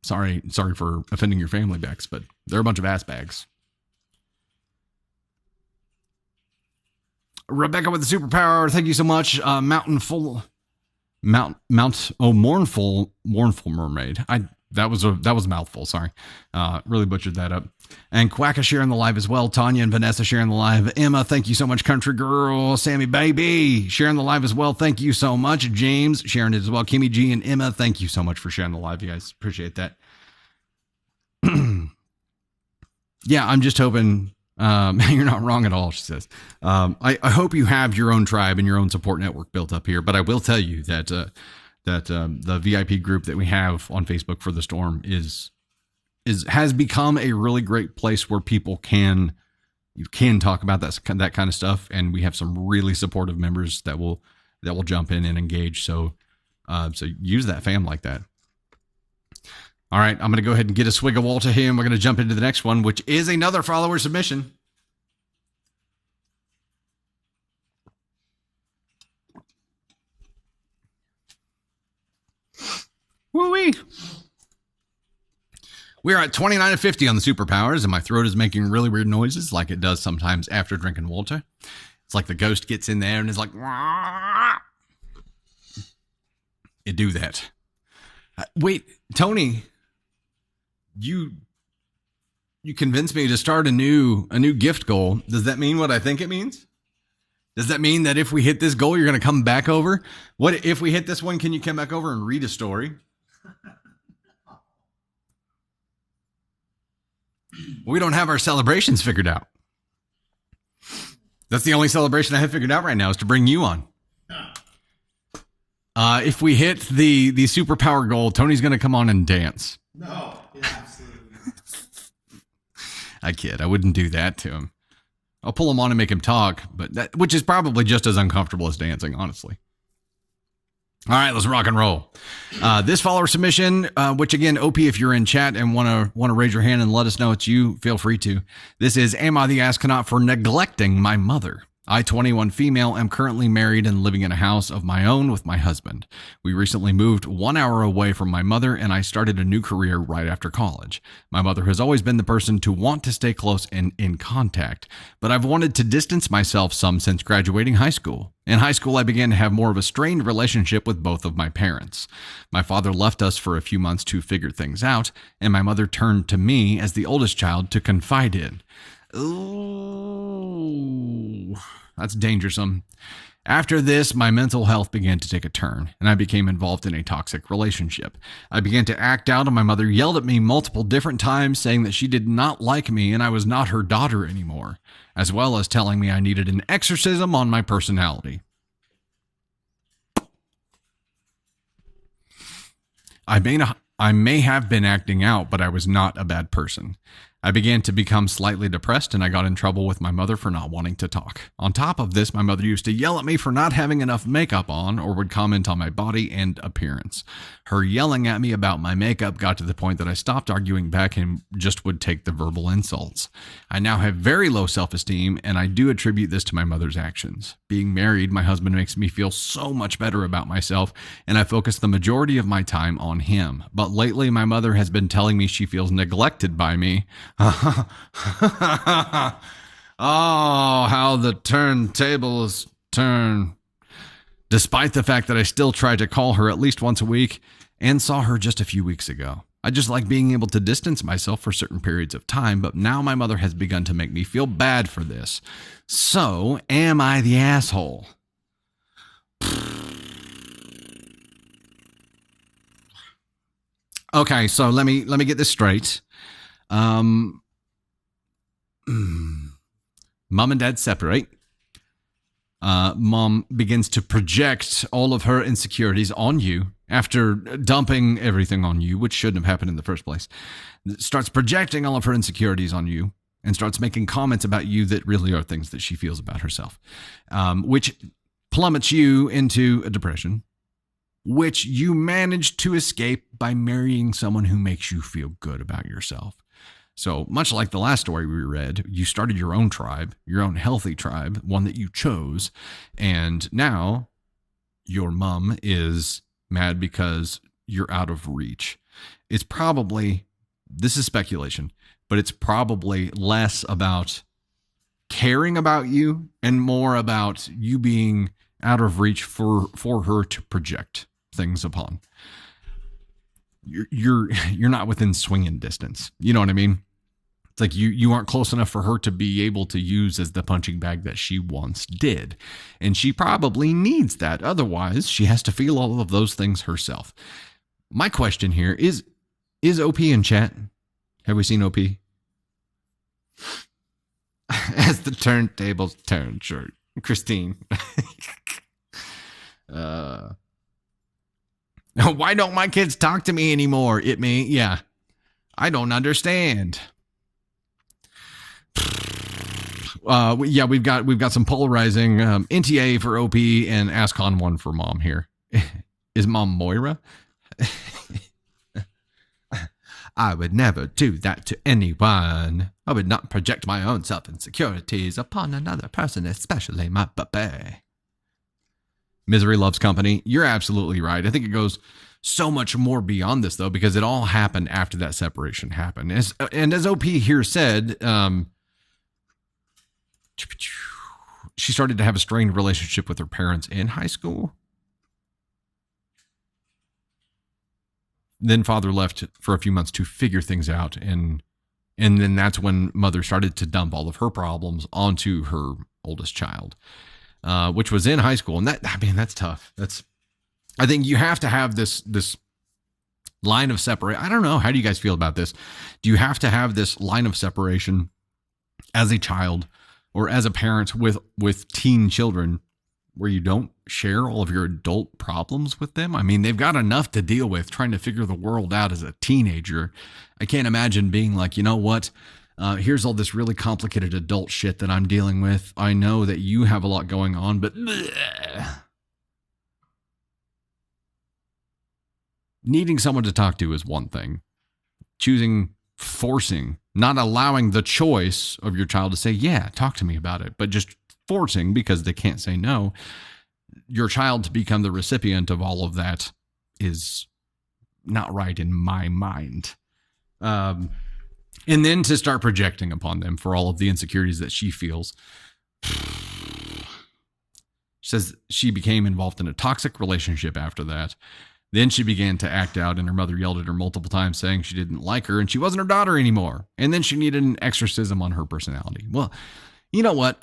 Sorry for offending your family, Bex, but they're a bunch of ass bags. Rebecca with the superpower. Thank you so much. Mournful mermaid. That was a mouthful. Sorry. Really butchered that up. And Quacka sharing the live as well. Tanya and Vanessa sharing the live. Emma, thank you so much. Country girl. Sammy baby sharing the live as well. Thank you so much. James sharing it as well. Kimmy G and Emma, thank you so much for sharing the live. You guys appreciate that. Yeah, I'm just hoping. You're not wrong at all, she says. I hope you have your own tribe and your own support network built up here. But I will tell you that the VIP group that we have on Facebook for the Storm has become a really great place where people can talk about that kind of stuff, and we have some really supportive members that will jump in and engage. So use that fam like that. All right, I'm going to go ahead and get a swig of Walter here, and we're going to jump into the next one, which is another follower submission. Woo-wee. We are at 29 of 50 on the superpowers, and my throat is making really weird noises like it does sometimes after drinking Walter. It's like the ghost gets in there and is like, wah! It do that. Wait, Tony... You convinced me to start a new gift goal. Does that mean what I think it means? Does that mean that if we hit this goal, you're going to come back over? What if we hit this one? Can you come back over and read a story? We don't have our celebrations figured out. That's the only celebration I have figured out right now is to bring you on. If we hit the superpower goal, Tony's going to come on and dance. No, absolutely not. I kid. I wouldn't do that to him. I'll pull him on and make him talk, which is probably just as uncomfortable as dancing, honestly. All right, let's rock and roll. This follower submission, which again, OP, if you're in chat and want to raise your hand and let us know it's you, feel free to. This is, am I the astronaut for neglecting my mother? I, 21 female, am currently married and living in a house of my own with my husband. We recently moved 1 hour away from my mother, and I started a new career right after college. My mother has always been the person to want to stay close and in contact, but I've wanted to distance myself some since graduating high school. In high school, I began to have more of a strained relationship with both of my parents. My father left us for a few months to figure things out, and my mother turned to me as the oldest child to confide in. Ooh, that's dangersome. After this, my mental health began to take a turn, and I became involved in a toxic relationship. I began to act out, and my mother yelled at me multiple different times, saying that she did not like me and I was not her daughter anymore, as well as telling me I needed an exorcism on my personality. I may have been acting out, but I was not a bad person. I began to become slightly depressed, and I got in trouble with my mother for not wanting to talk. On top of this, my mother used to yell at me for not having enough makeup on or would comment on my body and appearance. Her yelling at me about my makeup got to the point that I stopped arguing back and just would take the verbal insults. I now have very low self-esteem, and I do attribute this to my mother's actions. Being married, my husband makes me feel so much better about myself, and I focus the majority of my time on him. But lately, my mother has been telling me she feels neglected by me. Oh, how the turntables turn. Despite the fact that I still try to call her at least once a week and saw her just a few weeks ago. I just like being able to distance myself for certain periods of time, but now my mother has begun to make me feel bad for this. So, am I the asshole? Okay, so let me get this straight. Mom and dad separate. Mom begins to project all of her insecurities on you after dumping everything on you, which shouldn't have happened in the first place. Starts projecting all of her insecurities on you and starts making comments about you that really are things that she feels about herself, which plummets you into a depression, which you manage to escape by marrying someone who makes you feel good about yourself. So much like the last story we read, you started your own tribe, your own healthy tribe, one that you chose. And now your mom is mad because you're out of reach. It's probably, this is speculation, but it's probably less about caring about you and more about you being out of reach for her to project things upon. You're not within swinging distance. You know what I mean? It's like you aren't close enough for her to be able to use as the punching bag that she once did. And she probably needs that. Otherwise, she has to feel all of those things herself. My question here is OP in chat? Have we seen OP? As the turntables turn, sure. Christine. Why don't my kids talk to me anymore? Yeah. I don't understand. We've got some polarizing NTA for OP and ascon 1 for mom here. Is mom Moira? I would never do that to anyone. I would not project my own self-insecurities upon another person, especially my baby. Misery loves company. You're absolutely right. I think it goes so much more beyond this, though, because it all happened after that separation happened. And as OP here said, she started to have a strained relationship with her parents in high school. Then father left for a few months to figure things out. And then that's when mother started to dump all of her problems onto her oldest child, which was in high school. And that's tough. I think you have to have this line of separation. I don't know. How do you guys feel about this? Do you have to have this line of separation as a child or as a parent with teen children where you don't share all of your adult problems with them? I mean, they've got enough to deal with trying to figure the world out as a teenager. I can't imagine being like, you know what? Here's all this really complicated adult shit that I'm dealing with. I know that you have a lot going on, but bleh. Needing someone to talk to is one thing. Forcing, not allowing the choice of your child to say, yeah, talk to me about it, but just forcing because they can't say no. Your child to become the recipient of all of that is not right in my mind. And then to start projecting upon them for all of the insecurities that she feels. She says she became involved in a toxic relationship after that. Then she began to act out, and her mother yelled at her multiple times, saying she didn't like her and she wasn't her daughter anymore. And then she needed an exorcism on her personality. Well, you know what?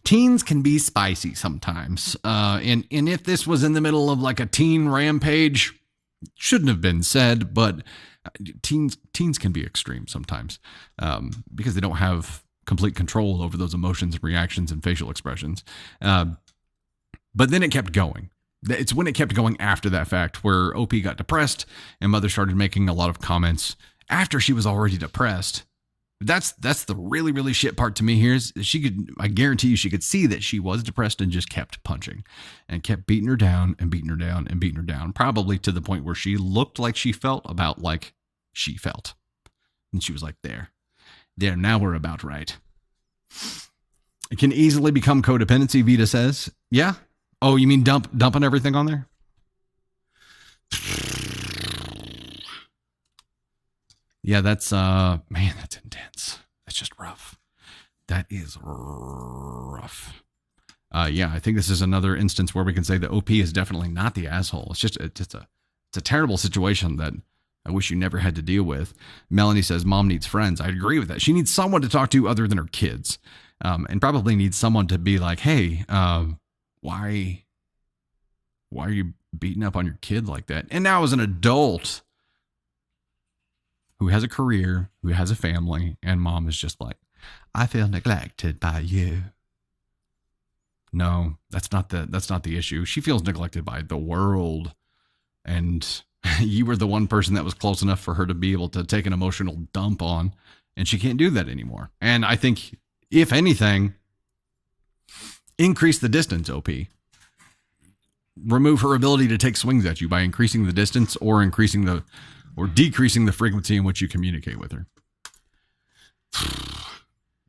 Teens can be spicy sometimes. And if this was in the middle of like a teen rampage, shouldn't have been said, but teens can be extreme sometimes because they don't have complete control over those emotions and reactions and facial expressions. But then it kept going. It's when it kept going after that fact where OP got depressed and mother started making a lot of comments after she was already depressed. That's the really, really shit part to me here is I guarantee you she could see that she was depressed and just kept punching and kept beating her down and beating her down and beating her down, probably to the point where she looked like she felt about like she felt. And she was like, there, now we're about right. It can easily become codependency, Vita says. Yeah. Oh, you mean dumping everything on there? Yeah, that's intense. That's just rough. That is rough. Yeah, I think this is another instance where we can say the OP is definitely not the asshole. It's a terrible situation that I wish you never had to deal with. Melanie says mom needs friends. I agree with that. She needs someone to talk to other than her kids, and probably needs someone to be like, hey, why are you beating up on your kid like that? And now as an adult who has a career, who has a family, and mom is just like, I feel neglected by you. No, that's not the issue. She feels neglected by the world. And you were the one person that was close enough for her to be able to take an emotional dump on, and she can't do that anymore. And I think, if anything, increase the distance, OP. Remove her ability to take swings at you by increasing the distance or decreasing the frequency in which you communicate with her.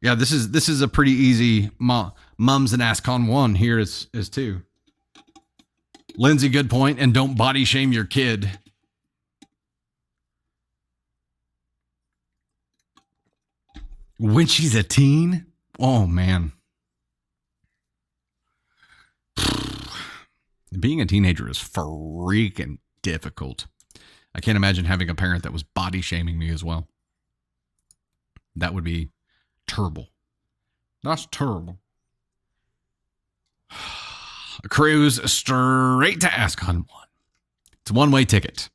Yeah, this is a pretty easy mums and ascon 1 here is 2. Lindsay, good point, and don't body shame your kid. When she's a teen? Oh man. Being a teenager is freaking difficult. I can't imagine having a parent that was body shaming me as well. That would be terrible. That's terrible. A cruise straight to ascon 1. It's a one-way ticket.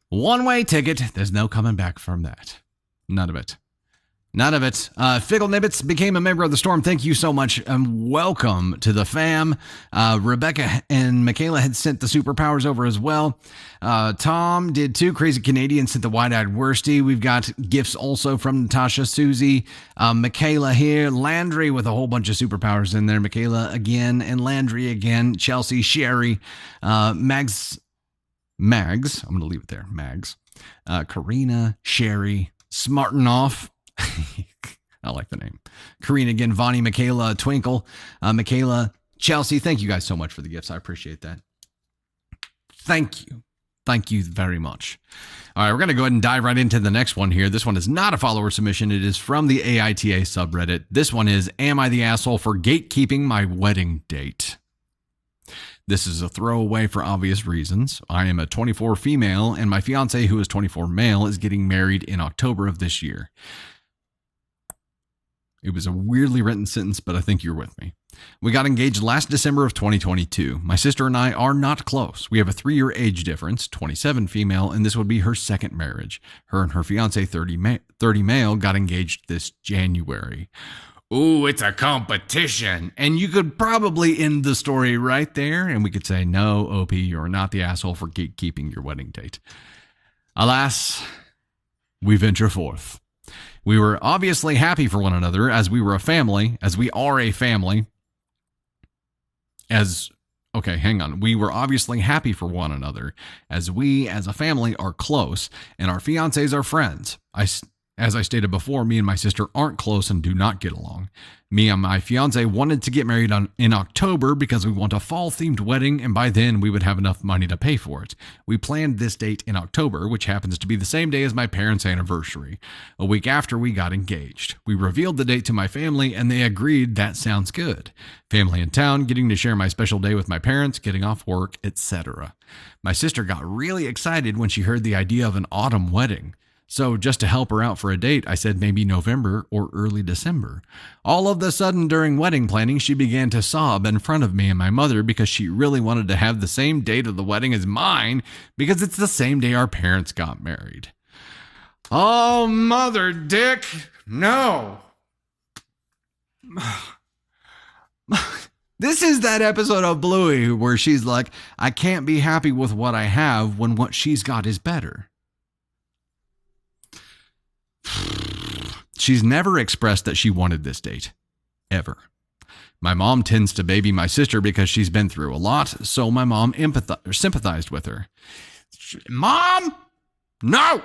One-way ticket. There's no coming back from that. None of it. None of it. Figgle Nibbits became a member of the storm. Thank you so much, and welcome to the fam. Rebecca and Michaela had sent the superpowers over as well. Tom did too. Crazy Canadian sent the wide-eyed worsty. We've got gifts also from Natasha, Susie, Michaela here, Landry with a whole bunch of superpowers in there. Michaela again, and Landry again. Chelsea, Sherry, Mags. I'm going to leave it there. Mags. Karina, Sherry, Smartenoff. I like the name. Karina again, Vonnie, Michaela, Twinkle, Michaela, Chelsea. Thank you guys so much for the gifts. I appreciate that. Thank you. Thank you very much. All right, we're going to go ahead and dive right into the next one here. This one is not a follower submission. It is from the AITA subreddit. This one is, am I the asshole for gatekeeping my wedding date? This is a throwaway for obvious reasons. I am a 24 female, and my fiance, who is 24 male, is getting married in October of this year. It was a weirdly written sentence, but I think you're with me. We got engaged last December of 2022. My sister and I are not close. We have a 3-year age difference, 27 female, and this would be her second marriage. Her and her fiance, 30 male, got engaged this January. Ooh, it's a competition. And you could probably end the story right there, and we could say, no, OP, you're not the asshole for gatekeeping your wedding date. Alas, we venture forth. We were obviously happy for one another as we were a family, as we are a family. We were obviously happy for one another as we, as a family, are close and our fiancés are friends. As I stated before, me and my sister aren't close and do not get along. Me and my fiance wanted to get married in October because we want a fall-themed wedding, and by then we would have enough money to pay for it. We planned this date in October, which happens to be the same day as my parents' anniversary. A week after we got engaged. We revealed the date to my family, and they agreed that sounds good. Family in town, getting to share my special day with my parents, getting off work, etc. My sister got really excited when she heard the idea of an autumn wedding. So just to help her out for a date, I said maybe November or early December. All of a sudden during wedding planning, she began to sob in front of me and my mother because she really wanted to have the same date of the wedding as mine because it's the same day our parents got married. Oh, mother dick, no. This is that episode of Bluey where she's like, I can't be happy with what I have when what she's got is better. She's never expressed that she wanted this date. Ever. My mom tends to baby my sister because she's been through a lot, so my mom sympathized with her. Mom! No!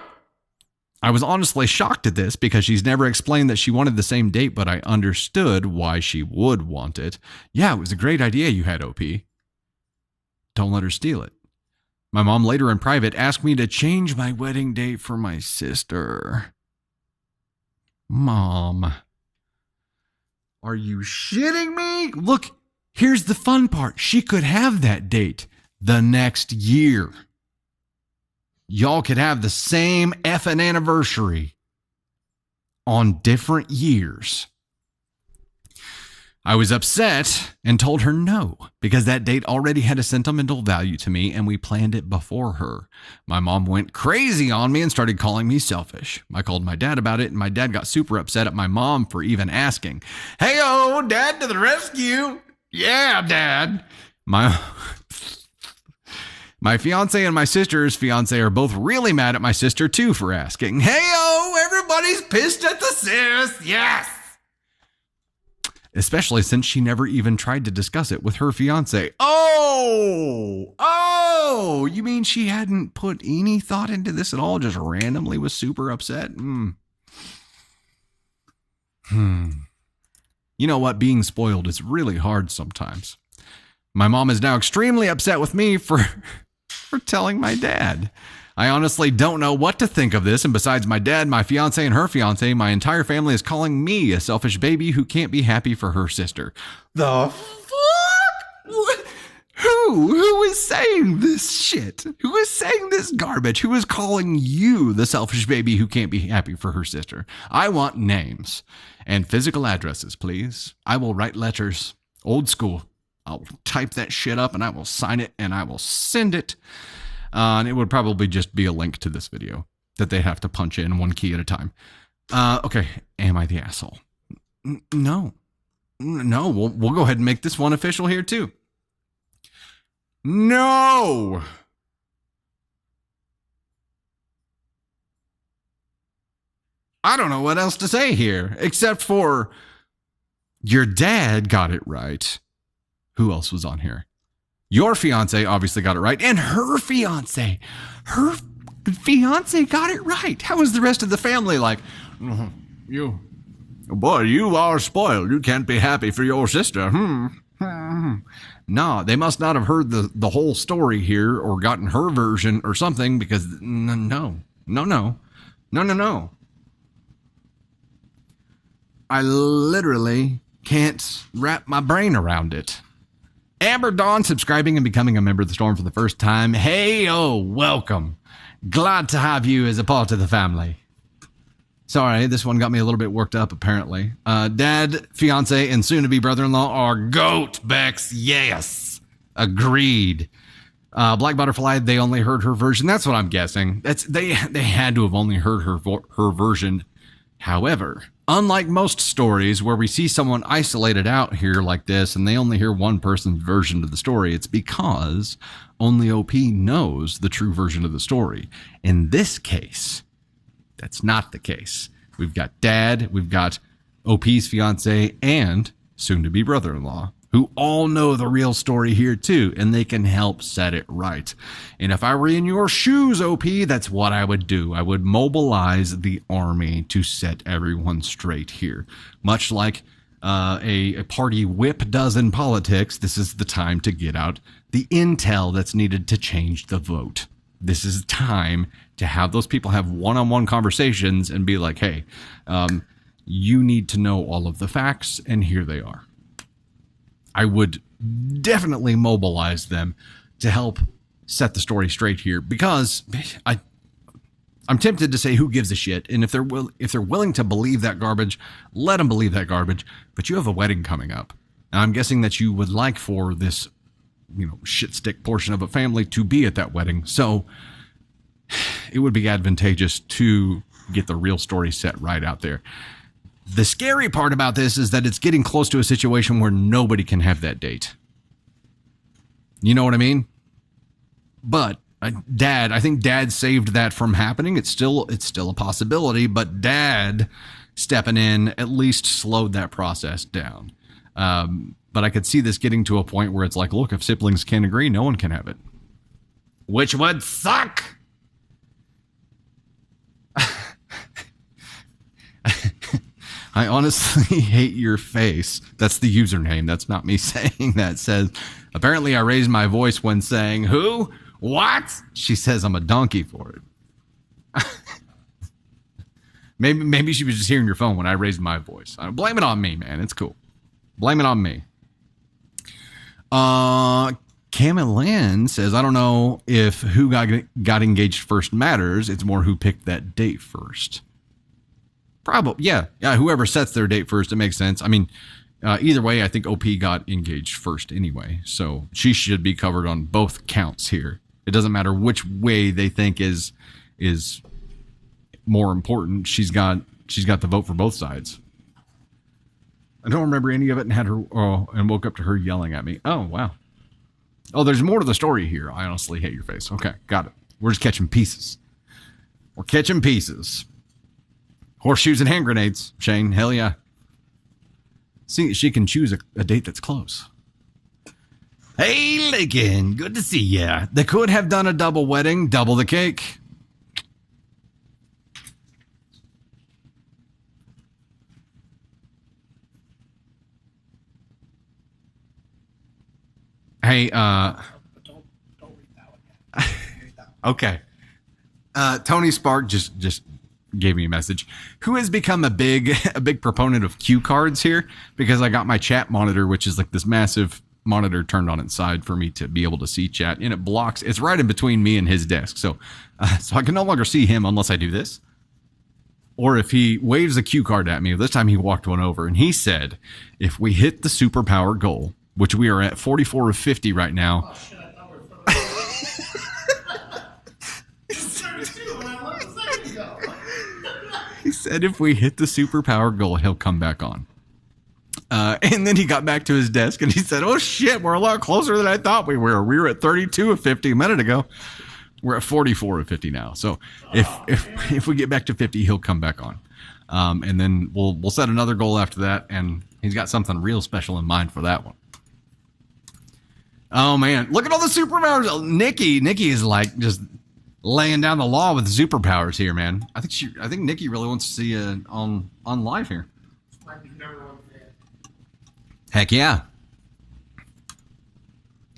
I was honestly shocked at this because she's never explained that she wanted the same date, but I understood why she would want it. Yeah, it was a great idea you had, OP. Don't let her steal it. My mom later in private asked me to change my wedding date for my sister. Mom, are you shitting me? Look, here's the fun part. She could have that date the next year. Y'all could have the same effing anniversary on different years. I was upset and told her no, because that date already had a sentimental value to me and we planned it before her. My mom went crazy on me and started calling me selfish. I called my dad about it and my dad got super upset at my mom for even asking. Hey-o, Dad to the rescue. Yeah, Dad. My fiance and my sister's fiance are both really mad at my sister too for asking. Hey-o, everybody's pissed at the sis. Yes. Especially since she never even tried to discuss it with her fiance. Oh, you mean she hadn't put any thought into this at all? Just randomly was super upset? You know what? Being spoiled is really hard sometimes. My mom is now extremely upset with me for telling my dad. I honestly don't know what to think of this, and besides my dad, my fiance, and her fiance, my entire family is calling me a selfish baby who can't be happy for her sister. The fuck? Who is saying this shit? Who is saying this garbage? Who is calling you the selfish baby who can't be happy for her sister? I want names and physical addresses, please. I will write letters, old school. I'll type that shit up and I will sign it and I will send it. And it would probably just be a link to this video that they have to punch in one key at a time. Okay. Am I the asshole? No. We'll go ahead and make this one official here too. No. I don't know what else to say here, except for your dad got it right. Who else was on here? Your fiance obviously got it right, and her fiance got it right. How was the rest of the family like? You are spoiled. You can't be happy for your sister. No, they must not have heard the whole story here or gotten her version or something, because no. I literally can't wrap my brain around it. Amber Dawn subscribing and becoming a member of the Storm for the first time. Welcome. Glad to have you as a part of the family. Sorry, this one got me a little bit worked up, apparently. Dad, fiance, and soon-to-be brother-in-law are GOAT, Bex. Yes. Agreed. Black Butterfly, they only heard her version. That's what I'm guessing. They had to have only heard her version. However, unlike most stories where we see someone isolated out here like this and they only hear one person's version of the story, it's because only OP knows the true version of the story. In this case, that's not the case. We've got Dad, we've got OP's fiance, and soon-to-be brother-in-law, who all know the real story here too, and they can help set it right. And if I were in your shoes, OP, that's what I would do. I would mobilize the army to set everyone straight here. Much like a party whip does in politics, this is the time to get out the intel that's needed to change the vote. This is time to have those people have one-on-one conversations and be like, hey, you need to know all of the facts, and here they are. I would definitely mobilize them to help set the story straight here, because I'm tempted to say who gives a shit, and if they're willing to believe that garbage, let them believe that garbage. But you have a wedding coming up, and I'm guessing that you would like for this, shit stick portion of a family to be at that wedding. So it would be advantageous to get the real story set right out there. The scary part about this is that it's getting close to a situation where nobody can have that date. You know what I mean? But I think Dad saved that from happening. It's still a possibility, but Dad stepping in at least slowed that process down. But I could see this getting to a point where it's like, look, if siblings can't agree, no one can have it. Which would suck. I honestly hate your face. That's the username. That's not me saying that. Says, apparently I raised my voice when saying, who? What? She says I'm a donkey for it. Maybe she was just hearing your phone when I raised my voice. Blame it on me, man. It's cool. Blame it on me. Cam and Lynn says, I don't know if who got engaged first matters. It's more who picked that date first. Probably, yeah. Whoever sets their date first, it makes sense. I mean, either way, I think OP got engaged first anyway, so she should be covered on both counts here. It doesn't matter which way they think is more important. She's got the vote for both sides. I don't remember any of it, and and woke up to her yelling at me. Oh wow. Oh, there's more to the story here. I honestly hate your face. Okay, got it. We're just catching pieces. We're catching pieces. Horseshoes and hand grenades, Shane. Hell yeah. See, she can choose a date that's close. Hey, Lincoln. Good to see ya. They could have done a double wedding, double the cake. Hey, don't read that one. Okay. Tony Spark just gave me a message. Who has become a big proponent of cue cards here? Because I got my chat monitor, which is like this massive monitor turned on its side for me to be able to see chat, and it blocks. It's right in between me and his desk, so I can no longer see him unless I do this, or if he waves a cue card at me. This time he walked one over, and he said, "If we hit the superpower goal, which we are at 44 of 50 right now." Oh, shit, I thought we were He said if we hit the superpower goal, he'll come back on. And then he got back to his desk and he said, oh shit, we're a lot closer than I thought we were. We were at 32 of 50 a minute ago. We're at 44 of 50 now. So if we get back to 50, he'll come back on. And then we'll set another goal after that. And he's got something real special in mind for that one. Oh man, look at all the superpowers. Nikki is like just laying down the law with superpowers here, man. I think Nikki really wants to see you on live here. Heck yeah.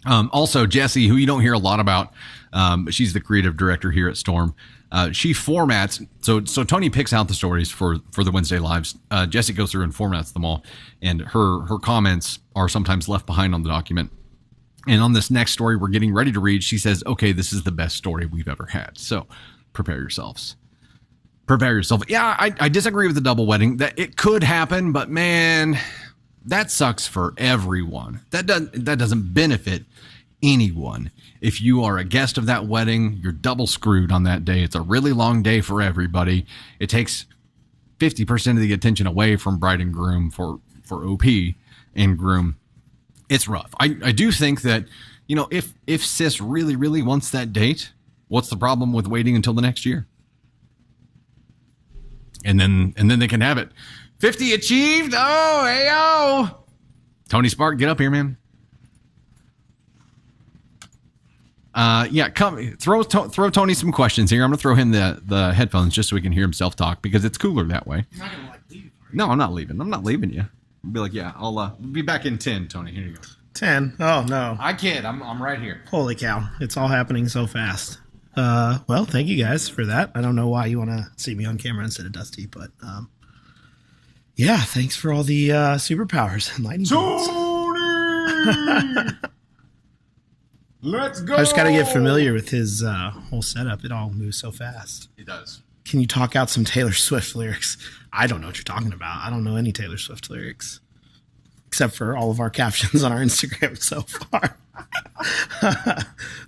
Also, Jessie, who you don't hear a lot about, but she's the creative director here at Storm. She formats, so Tony picks out the stories for the Wednesday lives. Jessie goes through and formats them all, and her comments are sometimes left behind on the document. And on this next story we're getting ready to read, she says, okay, this is the best story we've ever had. So prepare yourselves. Prepare yourself. Yeah, I disagree with the double wedding. That it could happen, but man, that sucks for everyone. That doesn't benefit anyone. If you are a guest of that wedding, you're double screwed on that day. It's a really long day for everybody. It takes 50% of the attention away from bride and groom for OP and groom. It's rough. I do think that, you know, if sis really, really wants that date, what's the problem with waiting until the next year? And then they can have it. 50 achieved. Oh, hey, oh. Tony Spark, get up here, man. Yeah, come throw Tony some questions here. I'm gonna throw him the headphones just so he can hear himself talk because it's cooler that way. You're not gonna leave. No, I'm not leaving. I'm not leaving you. I'll be like, yeah, I'll be back in 10, Tony. Here you go. 10? Oh, no. I kid. I'm right here. Holy cow. It's all happening so fast. Well, thank you guys for that. I don't know why you want to see me on camera instead of Dusty, but yeah, thanks for all the superpowers and lightning bolts. Tony! Let's go! I just got to get familiar with his whole setup. It all moves so fast. It does. Can you talk out some Taylor Swift lyrics? I don't know what you're talking about. I don't know any Taylor Swift lyrics, except for all of our captions on our Instagram so far.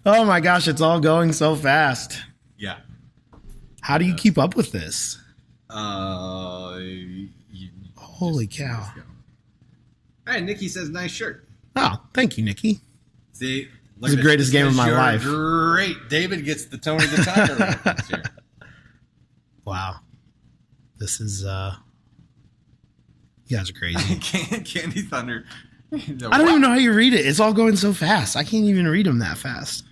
Oh my gosh, it's all going so fast. Yeah. How do you keep up with this? Holy cow. Hey, Nikki says nice shirt. Oh, thank you, Nikki. See, it's the greatest game of my life. Great. David gets the Tony the Tiger reference here. Wow. This is, you guys are crazy. Candy Thunder. I don't even know how you read it. It's all going so fast. I can't even read them that fast.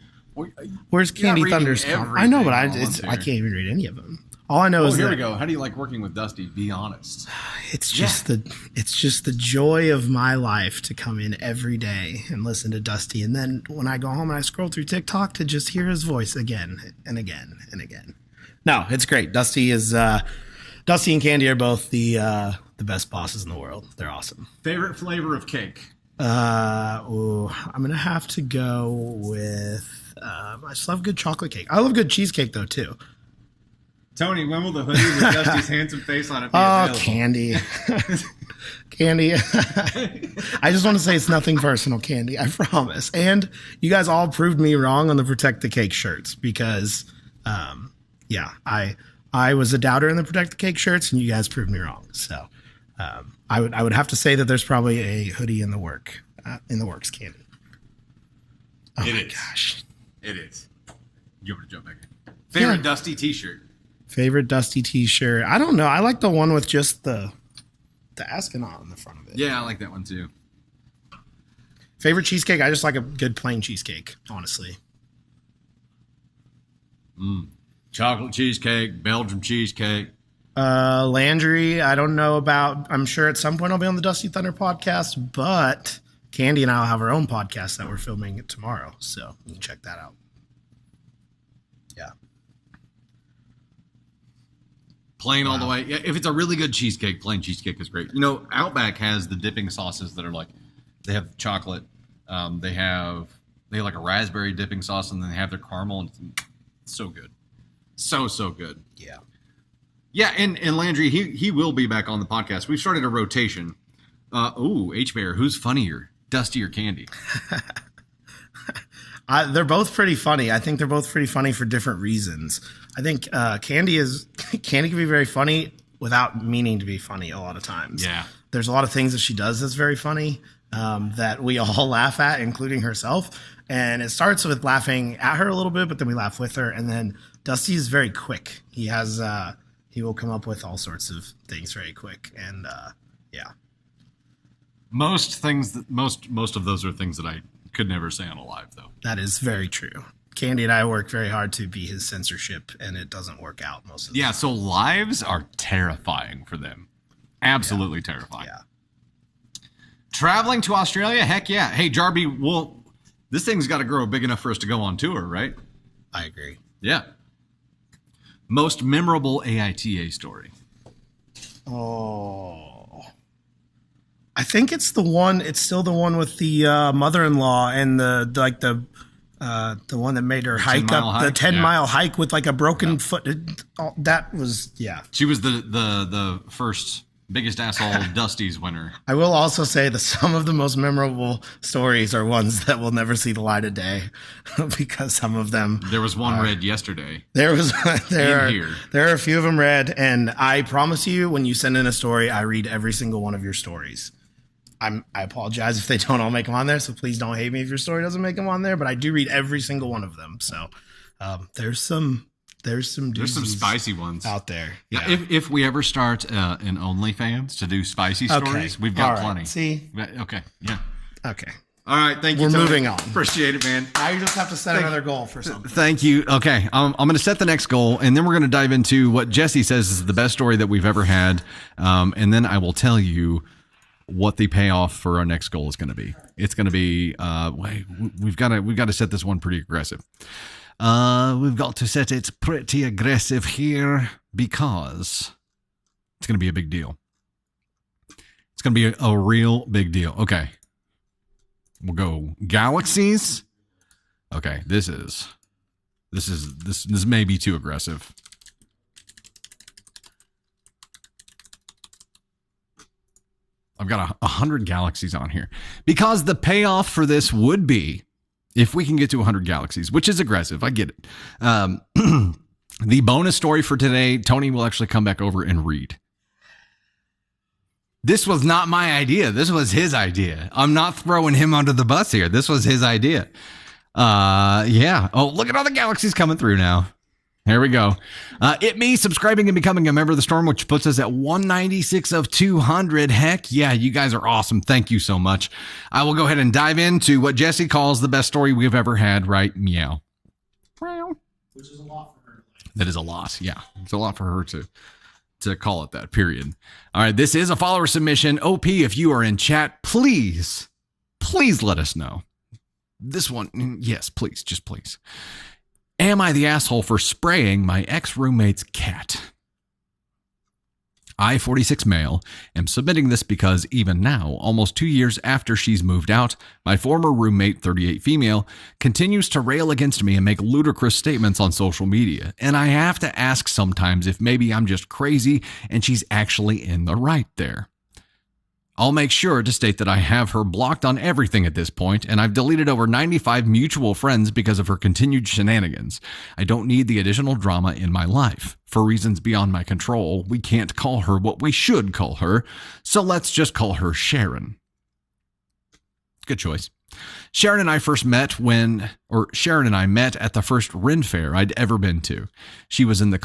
Where's Candy Thunder's? I know, but I can't even read any of them. All I know is here we go. How do you like working with Dusty? Be honest. It's just the joy of my life to come in every day and listen to Dusty, and then when I go home and I scroll through TikTok to just hear his voice again and again and again. No, it's great. Dusty is Dusty and Candy are both the best bosses in the world. They're awesome. Favorite flavor of cake? I'm gonna have to go with. I just love good chocolate cake. I love good cheesecake though too. Tony, when will the hoodie with Dusty's handsome face on it be available? Candy. Candy. I just want to say it's nothing personal, Candy. I promise. And you guys all proved me wrong on the Protect the Cake shirts because, I was a doubter in the Protect the Cake shirts, and you guys proved me wrong. So, I would have to say that there's probably a hoodie in the works, Candy. Oh it my is. Gosh, it is. You want to jump back in? Favorite Dusty T-shirt? Favorite Dusty T-shirt? I don't know. I like the one with just the ascon on the front of it. Yeah, I like that one too. Favorite cheesecake? I just like a good plain cheesecake, honestly. Chocolate cheesecake, Belgian cheesecake. Landry, I don't know about. I'm sure at some point I'll be on the Dusty Thunder podcast, but Candy and I will have our own podcast that we're filming tomorrow, so you can check that out. Yeah. Plain all the way. Yeah, if it's a really good cheesecake, plain cheesecake is great. You know, Outback has the dipping sauces that are like, they have chocolate, they have like a raspberry dipping sauce, and then they have their caramel, and it's so good. So good. Yeah. Yeah, and Landry, he will be back on the podcast. We've started a rotation. H-Bear, who's funnier, Dusty or Candy? They're both pretty funny. I think they're both pretty funny for different reasons. I think Candy can be very funny without meaning to be funny a lot of times. Yeah. There's a lot of things that she does that's very funny that we all laugh at, including herself. And it starts with laughing at her a little bit, but then we laugh with her. And then Dusty is very quick. He will come up with all sorts of things very quick. And yeah. Most of those are things that I could never say on a live, though. That is very true. Candy and I work very hard to be his censorship, and it doesn't work out most of the time. So lives are terrifying for them. Absolutely terrifying. Yeah. Traveling to Australia? Heck yeah. Hey, Jarby, this thing's got to grow big enough for us to go on tour, right? I agree. Yeah. Most memorable AITA story? Oh. I think it's still the one with the mother-in-law and the one that made her hike up the 10-mile hike with like a broken foot. That was, yeah. She was the first biggest asshole Dusty's winner. I will also say that some of the most memorable stories are ones that will never see the light of day because some of them. There was one read yesterday. There are a few of them read, and I promise you, when you send in a story, I read every single one of your stories. I apologize if they don't all make them on there, so please don't hate me if your story doesn't make them on there, but I do read every single one of them. So there's some spicy ones out there. Yeah. If we ever start an OnlyFans to do spicy stories, we've got plenty. See? Okay. Yeah. Okay. All right. Thank you. We're moving on. Appreciate it, man. Now you just have to set another goal for something. Thank you. Okay. I'm going to set the next goal, and then we're going to dive into what Jesse says is the best story that we've ever had. And then I will tell you what the payoff for our next goal is going to be. It's going to be, we've got to set this one pretty aggressive. We've got to set it pretty aggressive here because it's going to be a big deal. It's going to be a real big deal. Okay. We'll go galaxies. Okay. This may be too aggressive. I've got 100 galaxies on here because the payoff for this would be if we can get to 100 galaxies, which is aggressive. I get it. The bonus story for today, Tony will actually come back over and read. This was not my idea. This was his idea. I'm not throwing him under the bus here. This was his idea. Yeah. Oh, look at all the galaxies coming through now. Here we go. It means subscribing and becoming a member of the Storm, which puts us at 196 of 200. Heck yeah, you guys are awesome. Thank you so much. I will go ahead and dive into what Jesse calls the best story we've ever had, right? Meow. Which is a lot for her. That is a lot. Yeah. It's a lot for her to call it that, period. All right. This is a follower submission. OP, if you are in chat, please let us know. This one, yes, please. Just please. Am I the asshole for spraying my ex-roommate's cat? I, 46 male, am submitting this because even now, almost 2 years after she's moved out, my former roommate, 38 female, continues to rail against me and make ludicrous statements on social media. And I have to ask sometimes if maybe I'm just crazy and she's actually in the right there. I'll make sure to state that I have her blocked on everything at this point, and I've deleted over 95 mutual friends because of her continued shenanigans. I don't need the additional drama in my life. For reasons beyond my control, we can't call her what we should call her, so let's just call her Sharon. Good choice. Sharon and I met at the first Ren Fair I'd ever been to. She was in the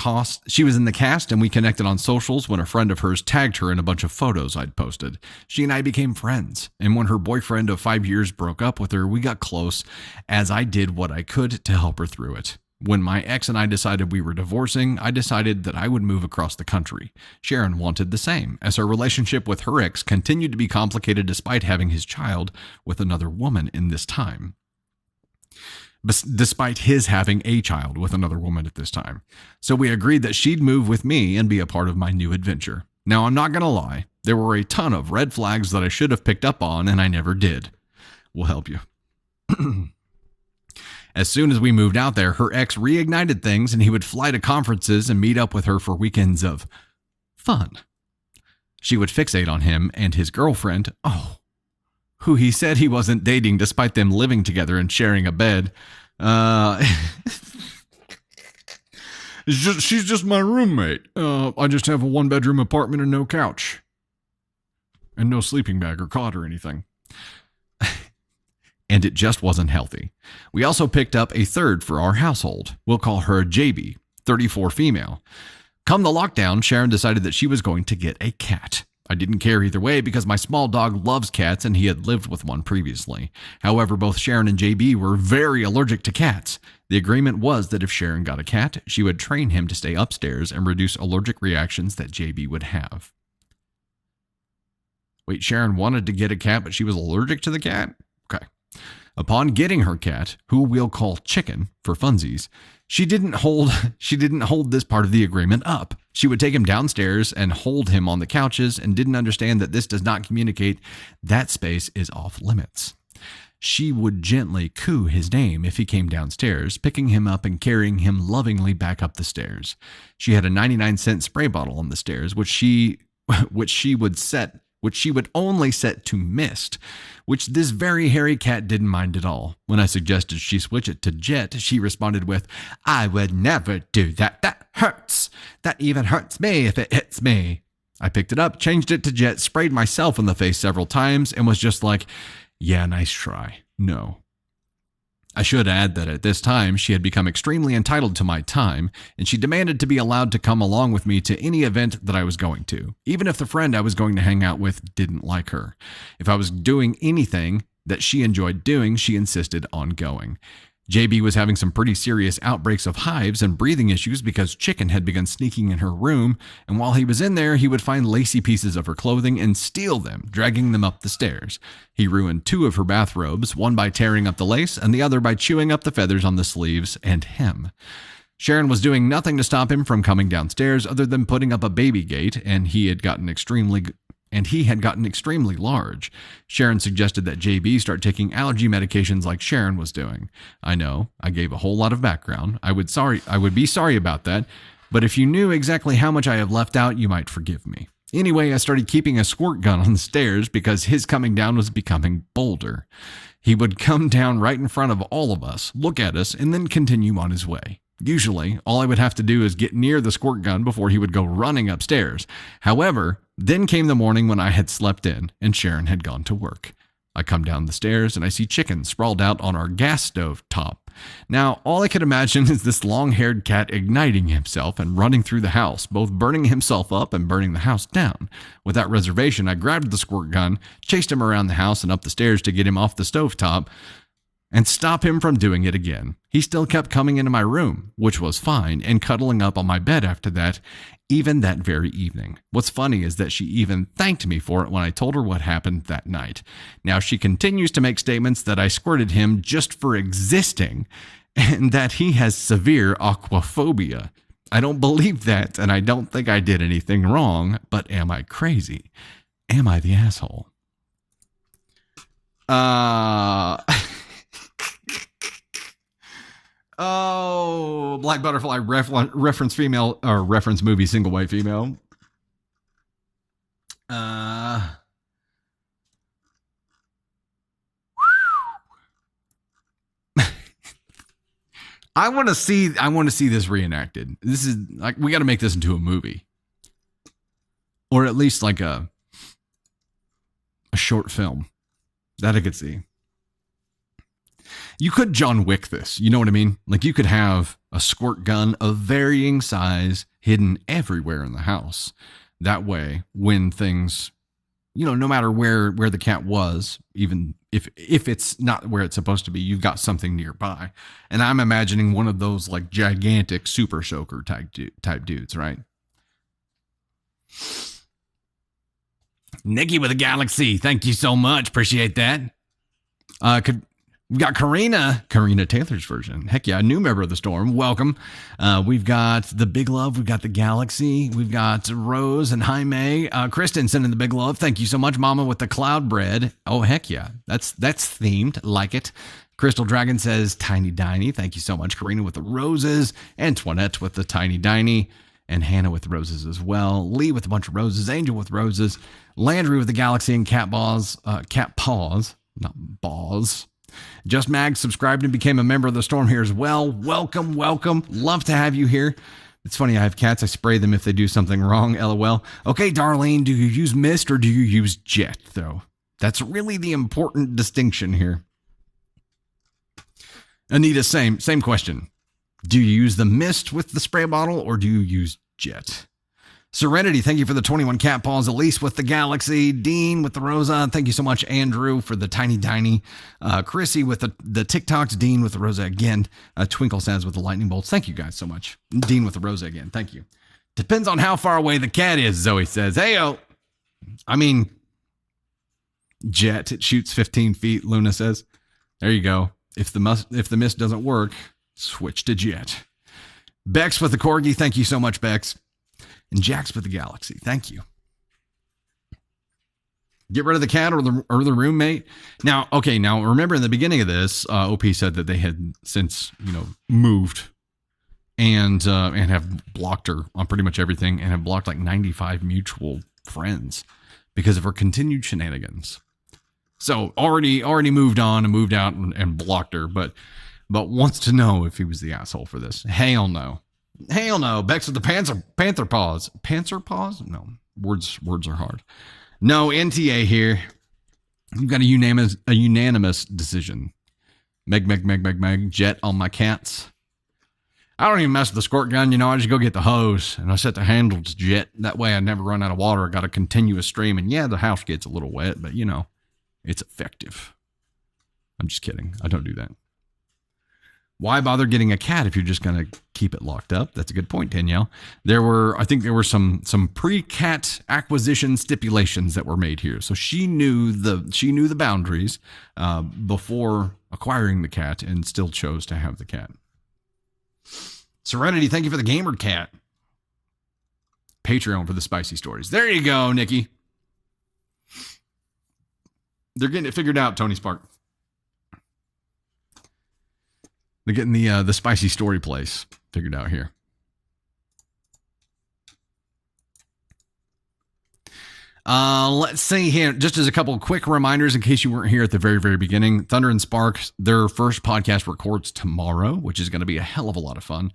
cast, and we connected on socials when a friend of hers tagged her in a bunch of photos I'd posted. She and I became friends, and when her boyfriend of 5 years broke up with her, we got close as I did what I could to help her through it. When my ex and I decided we were divorcing, I decided that I would move across the country. Sharon wanted the same, as her relationship with her ex continued to be complicated despite having his child with another woman in this time. Despite his having a child with another woman at this time. So we agreed that she'd move with me and be a part of my new adventure. Now, I'm not going to lie. There were a ton of red flags that I should have picked up on, and I never did. We'll help you. As soon as we moved out there, her ex reignited things, and he would fly to conferences and meet up with her for weekends of fun. She would fixate on him and his girlfriend, who he said he wasn't dating despite them living together and sharing a bed. She's just my roommate. I just have a 1-bedroom apartment and no couch. And no sleeping bag or cot or anything. And it just wasn't healthy. We also picked up a third for our household. We'll call her JB, 34 female. Come the lockdown, Sharon decided that she was going to get a cat. I didn't care either way because my small dog loves cats and he had lived with one previously. However, both Sharon and JB were very allergic to cats. The agreement was that if Sharon got a cat, she would train him to stay upstairs and reduce allergic reactions that JB would have. Wait, Sharon wanted to get a cat, but she was allergic to the cat? Okay. Upon getting her cat, who we'll call Chicken for funsies, she didn't hold this part of the agreement up. She would take him downstairs and hold him on the couches and didn't understand that this does not communicate that space is off limits. She would gently coo his name if he came downstairs, picking him up and carrying him lovingly back up the stairs. She had a 99-cent spray bottle on the stairs, which she would only set to mist, which this very hairy cat didn't mind at all. When I suggested she switch it to Jet, she responded with, "I would never do that. That hurts. That even hurts me if it hits me." I picked it up, changed it to Jet, sprayed myself in the face several times, and was just like, "Yeah, nice try. No." I should add that at this time, she had become extremely entitled to my time, and she demanded to be allowed to come along with me to any event that I was going to, even if the friend I was going to hang out with didn't like her. If I was doing anything that she enjoyed doing, she insisted on going. JB was having some pretty serious outbreaks of hives and breathing issues because Chicken had begun sneaking in her room, and while he was in there, he would find lacy pieces of her clothing and steal them, dragging them up the stairs. He ruined 2 of her bathrobes, one by tearing up the lace and the other by chewing up the feathers on the sleeves and hem. Sharon was doing nothing to stop him from coming downstairs other than putting up a baby gate, and he had gotten extremely large. Sharon suggested that JB start taking allergy medications like Sharon was doing. I know, I gave a whole lot of background. I would be sorry about that, but if you knew exactly how much I have left out, you might forgive me. Anyway, I started keeping a squirt gun on the stairs because his coming down was becoming bolder. He would come down right in front of all of us, look at us, and then continue on his way. Usually, all I would have to do is get near the squirt gun before he would go running upstairs. However, then came the morning when I had slept in and Sharon had gone to work. I come down the stairs and I see Chicken sprawled out on our gas stove top. Now, all I could imagine is this long-haired cat igniting himself and running through the house, both burning himself up and burning the house down. Without reservation, I grabbed the squirt gun, chased him around the house and up the stairs to get him off the stovetop and stop him from doing it again. He still kept coming into my room, which was fine, and cuddling up on my bed after that, even that very evening. What's funny is that she even thanked me for it when I told her what happened that night. Now she continues to make statements that I squirted him just for existing and that he has severe aquaphobia. I don't believe that, and I don't think I did anything wrong, but am I crazy? Am I the asshole? Oh, Black Butterfly reference female, or reference movie, single white female. I want to see this reenacted. This is like, we got to make this into a movie, or at least like a short film that I could see. You could John Wick this, you know what I mean? Like, you could have a squirt gun of varying size hidden everywhere in the house. That way, when things, you know, no matter where the cat was, even if it's not where it's supposed to be, you've got something nearby. And I'm imagining one of those like gigantic super soaker type dudes, right? Nikki with a galaxy, thank you so much, appreciate that. We've got Karina Taylor's version. Heck yeah, a new member of the Storm. Welcome. We've got the Big Love. We've got the Galaxy. We've got Rose and Jaime. Kristen sending the Big Love. Thank you so much, Mama, with the cloud bread. Oh, heck yeah. That's themed. Like it. Crystal Dragon says Tiny Diny. Thank you so much. Karina with the roses. Antoinette with the Tiny Diny. And Hannah with roses as well. Lee with a bunch of roses. Angel with roses. Landry with the Galaxy and cat paws, not balls. Just Mag subscribed and became a member of the Storm here as well. Welcome. Love to have you here. It's funny, I have cats. I spray them if they do something wrong. LOL. Okay, Darlene, do you use mist or do you use jet, though? That's really the important distinction here. Anita, same question. Do you use the mist with the spray bottle or do you use jet? Serenity, thank you for the 21 cat paws. Elise with the Galaxy. Dean with the Rosa. Thank you so much, Andrew, for the Tiny Diny. Chrissy with the TikToks. Dean with the Rosa again. Twinkle Says with the lightning bolts. Thank you guys so much. Dean with the Rosa again. Thank you. Depends on how far away the cat is, Zoe says. Hey-o. I mean, jet, it shoots 15 feet, Luna says. There you go. If the mist doesn't work, switch to jet. Bex with the Corgi. Thank you so much, Bex. And Jax with the Galaxy. Thank you. Get rid of the cat or the roommate. Now, remember in the beginning of this, OP said that they had since, moved and have blocked her on pretty much everything and have blocked like 95 mutual friends because of her continued shenanigans. So already moved on and moved out and blocked her, but wants to know if he was the asshole for this. Hell no. Hell no. Bex with the panther paws. Panther paws? No. Words are hard. No, NTA here. You've got a unanimous decision. Meg. Jet on my cats. I don't even mess with the squirt gun. I just go get the hose and I set the handle to jet. That way I never run out of water. I got a continuous stream. And yeah, the house gets a little wet, but it's effective. I'm just kidding. I don't do that. Why bother getting a cat if you're just going to keep it locked up? That's a good point, Danielle. I think there were some pre-cat acquisition stipulations that were made here. So she knew the boundaries before acquiring the cat and still chose to have the cat. Serenity, thank you for the gamer cat. Patreon for the spicy stories. There you go, Nikki. They're getting it figured out, Tony Spark. They're getting the spicy story place figured out here. Let's see here. Just as a couple of quick reminders in case you weren't here at the very, very beginning. Thunder and Spark, their first podcast records tomorrow, which is going to be a hell of a lot of fun.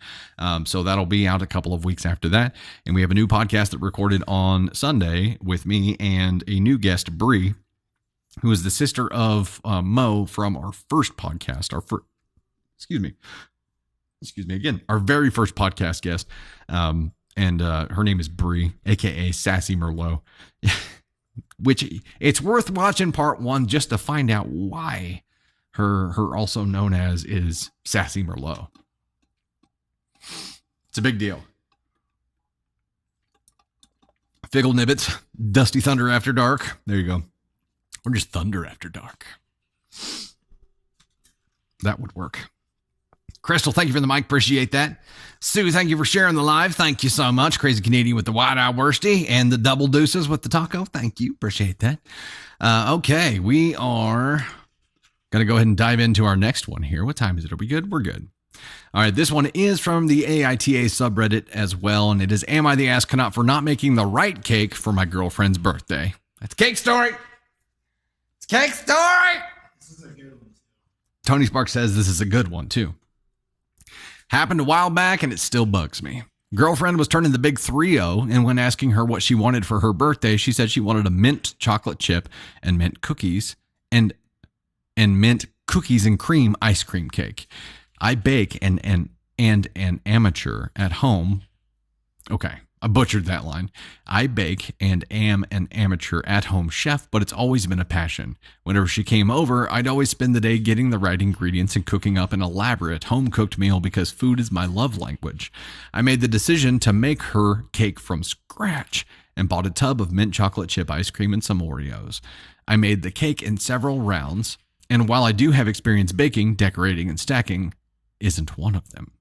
So that'll be out a couple of weeks after that. And we have a new podcast that recorded on Sunday with me and a new guest, Bree, who is the sister of Mo from our first podcast, Excuse me again. Our very first podcast guest. And her name is Bree, aka Sassy Merlot. Which it's worth watching part 1 just to find out why her also known as is Sassy Merlot. It's a big deal. Figgle Nibbits, Dusty Thunder After Dark. There you go. Or just Thunder After Dark. That would work. Crystal, thank you for the mic. Appreciate that. Sue, thank you for sharing the live. Thank you so much. Crazy Canadian with the wide-eye worsty and the double deuces with the taco. Thank you. Appreciate that. Okay, we are going to go ahead and dive into our next one here. What time is it? Are we good? We're good. All right, this one is from the AITA subreddit as well, and it is, am I the astronaut for not making the right cake for my girlfriend's birthday? That's Cake Story. It's Cake Story. This is a good one. Tony Sparks says this is a good one, too. Happened a while back, and it still bugs me. Girlfriend was turning the big 3-0, and when asking her what she wanted for her birthday, she said she wanted a mint chocolate chip and mint cookies and mint cookies and cream ice cream cake. I bake and an amateur at home. Okay, I butchered that line. I bake and am an amateur at-home chef, but it's always been a passion. Whenever she came over, I'd always spend the day getting the right ingredients and cooking up an elaborate home-cooked meal because food is my love language. I made the decision to make her cake from scratch and bought a tub of mint chocolate chip ice cream and some Oreos. I made the cake in several rounds, and while I do have experience baking, decorating, and stacking isn't one of them.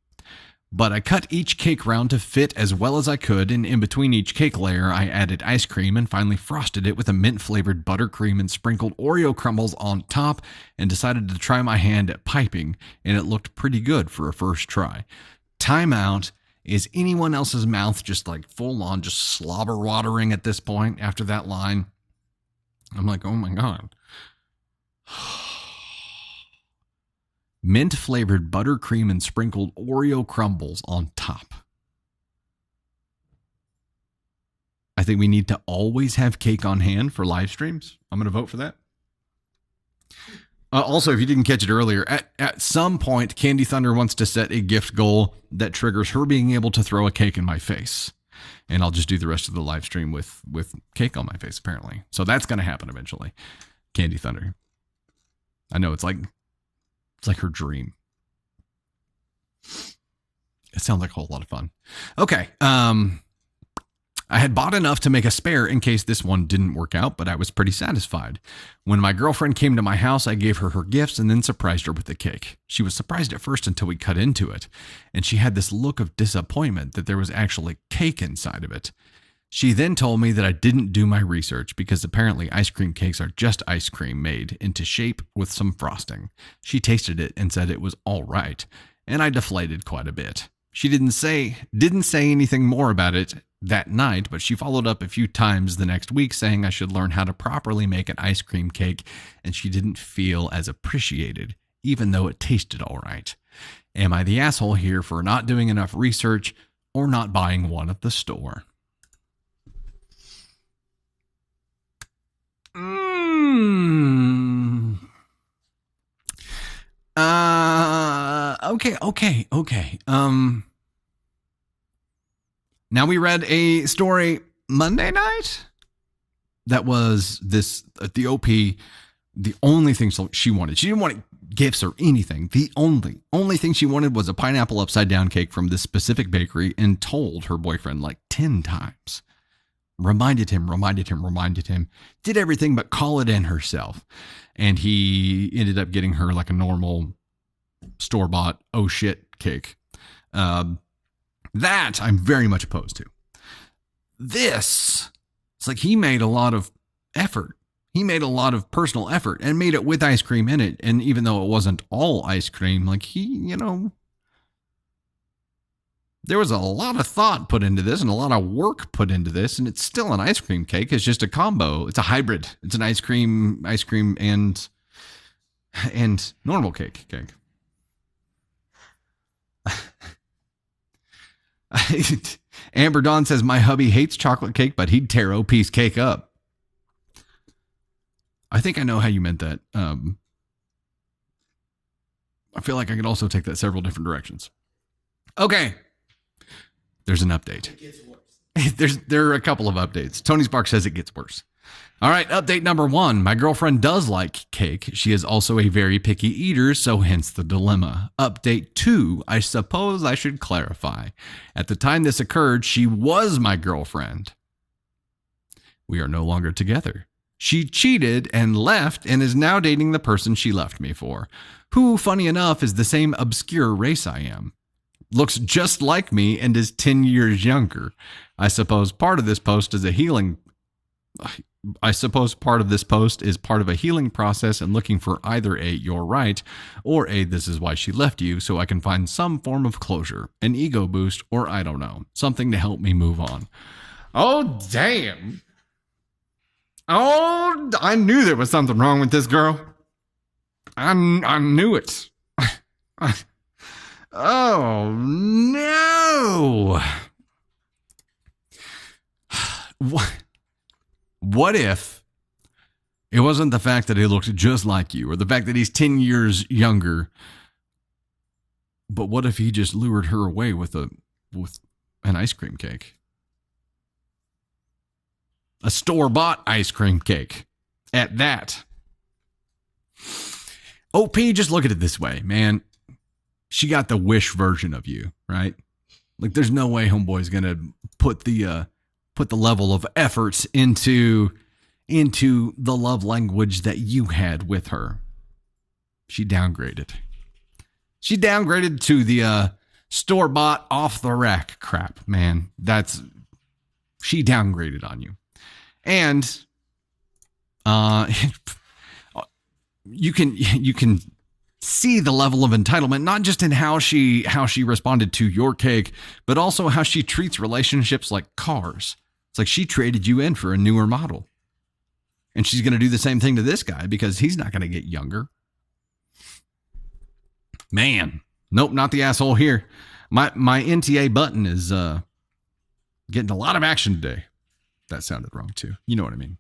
But I cut each cake round to fit as well as I could, and in between each cake layer, I added ice cream and finally frosted it with a mint-flavored buttercream and sprinkled Oreo crumbles on top and decided to try my hand at piping, and it looked pretty good for a first try. Time out. Is anyone else's mouth just like full-on just slobber watering at this point after that line? I'm like, oh my God. Mint-flavored buttercream and sprinkled Oreo crumbles on top. I think we need to always have cake on hand for live streams. I'm going to vote for that. Also, if you didn't catch it earlier, at some point, Candy Thunder wants to set a gift goal that triggers her being able to throw a cake in my face. And I'll just do the rest of the live stream with cake on my face, apparently. So that's going to happen eventually. Candy Thunder. I know, it's like her dream. It sounds like a whole lot of fun. Okay. I had bought enough to make a spare in case this one didn't work out, but I was pretty satisfied. When my girlfriend came to my house, I gave her gifts and then surprised her with the cake. She was surprised at first until we cut into it, and she had this look of disappointment that there was actually cake inside of it. She then told me that I didn't do my research because apparently ice cream cakes are just ice cream made into shape with some frosting. She tasted it and said it was all right, and I deflated quite a bit. She didn't say anything more about it that night, but she followed up a few times the next week saying I should learn how to properly make an ice cream cake, and she didn't feel as appreciated, even though it tasted all right. Am I the asshole here for not doing enough research or not buying one at the store? Okay. Now we read a story Monday night that was this, the OP, the only thing she wanted. She didn't want gifts or anything. The only thing she wanted was a pineapple upside down cake from this specific bakery, and told her boyfriend like 10 times. Reminded him, did everything but call it in herself. And he ended up getting her like a normal store-bought oh shit cake. That I'm very much opposed to. This, it's like he made a lot of effort. He made a lot of personal effort and made it with ice cream in it. And even though it wasn't all ice cream, like there was a lot of thought put into this and a lot of work put into this, and it's still an ice cream cake. It's just a combo. It's a hybrid. It's an ice cream and normal cake. Amber Dawn says, my hubby hates chocolate cake, but he'd tear OP's cake up. I think I know how you meant that. I feel like I could also take that several different directions. Okay. There's an update. It gets worse. There are a couple of updates. Tony Spark says it gets worse. All right, update number 1. My girlfriend does like cake. She is also a very picky eater, so hence the dilemma. Update 2, I suppose I should clarify. At the time this occurred, she was my girlfriend. We are no longer together. She cheated and left and is now dating the person she left me for, who, funny enough, is the same obscure race I am. Looks just like me and is 10 years younger. I suppose part of this post is part of a healing process and looking for either a "you're right" or a "this is why she left you," so I can find some form of closure, an ego boost, or I don't know, something to help me move on. Oh, damn. Oh, I knew there was something wrong with this girl. I knew it. Oh, no. What if it wasn't the fact that he looked just like you or the fact that he's 10 years younger, but what if he just lured her away with an ice cream cake? A store-bought ice cream cake at that. OP, just look at it this way, man. She got the Wish version of you, right? Like, there's no way homeboy's gonna put the level of efforts into the love language that you had with her. She downgraded. She downgraded to the store-bought off-the-rack crap, man. She downgraded on you. And you can see the level of entitlement, not just in how she responded to your cake, but also how she treats relationships like cars. It's like she traded you in for a newer model. And she's going to do the same thing to this guy because he's not going to get younger. Man, nope, not the asshole here. My NTA button is getting a lot of action today. That sounded wrong too. You know what I mean?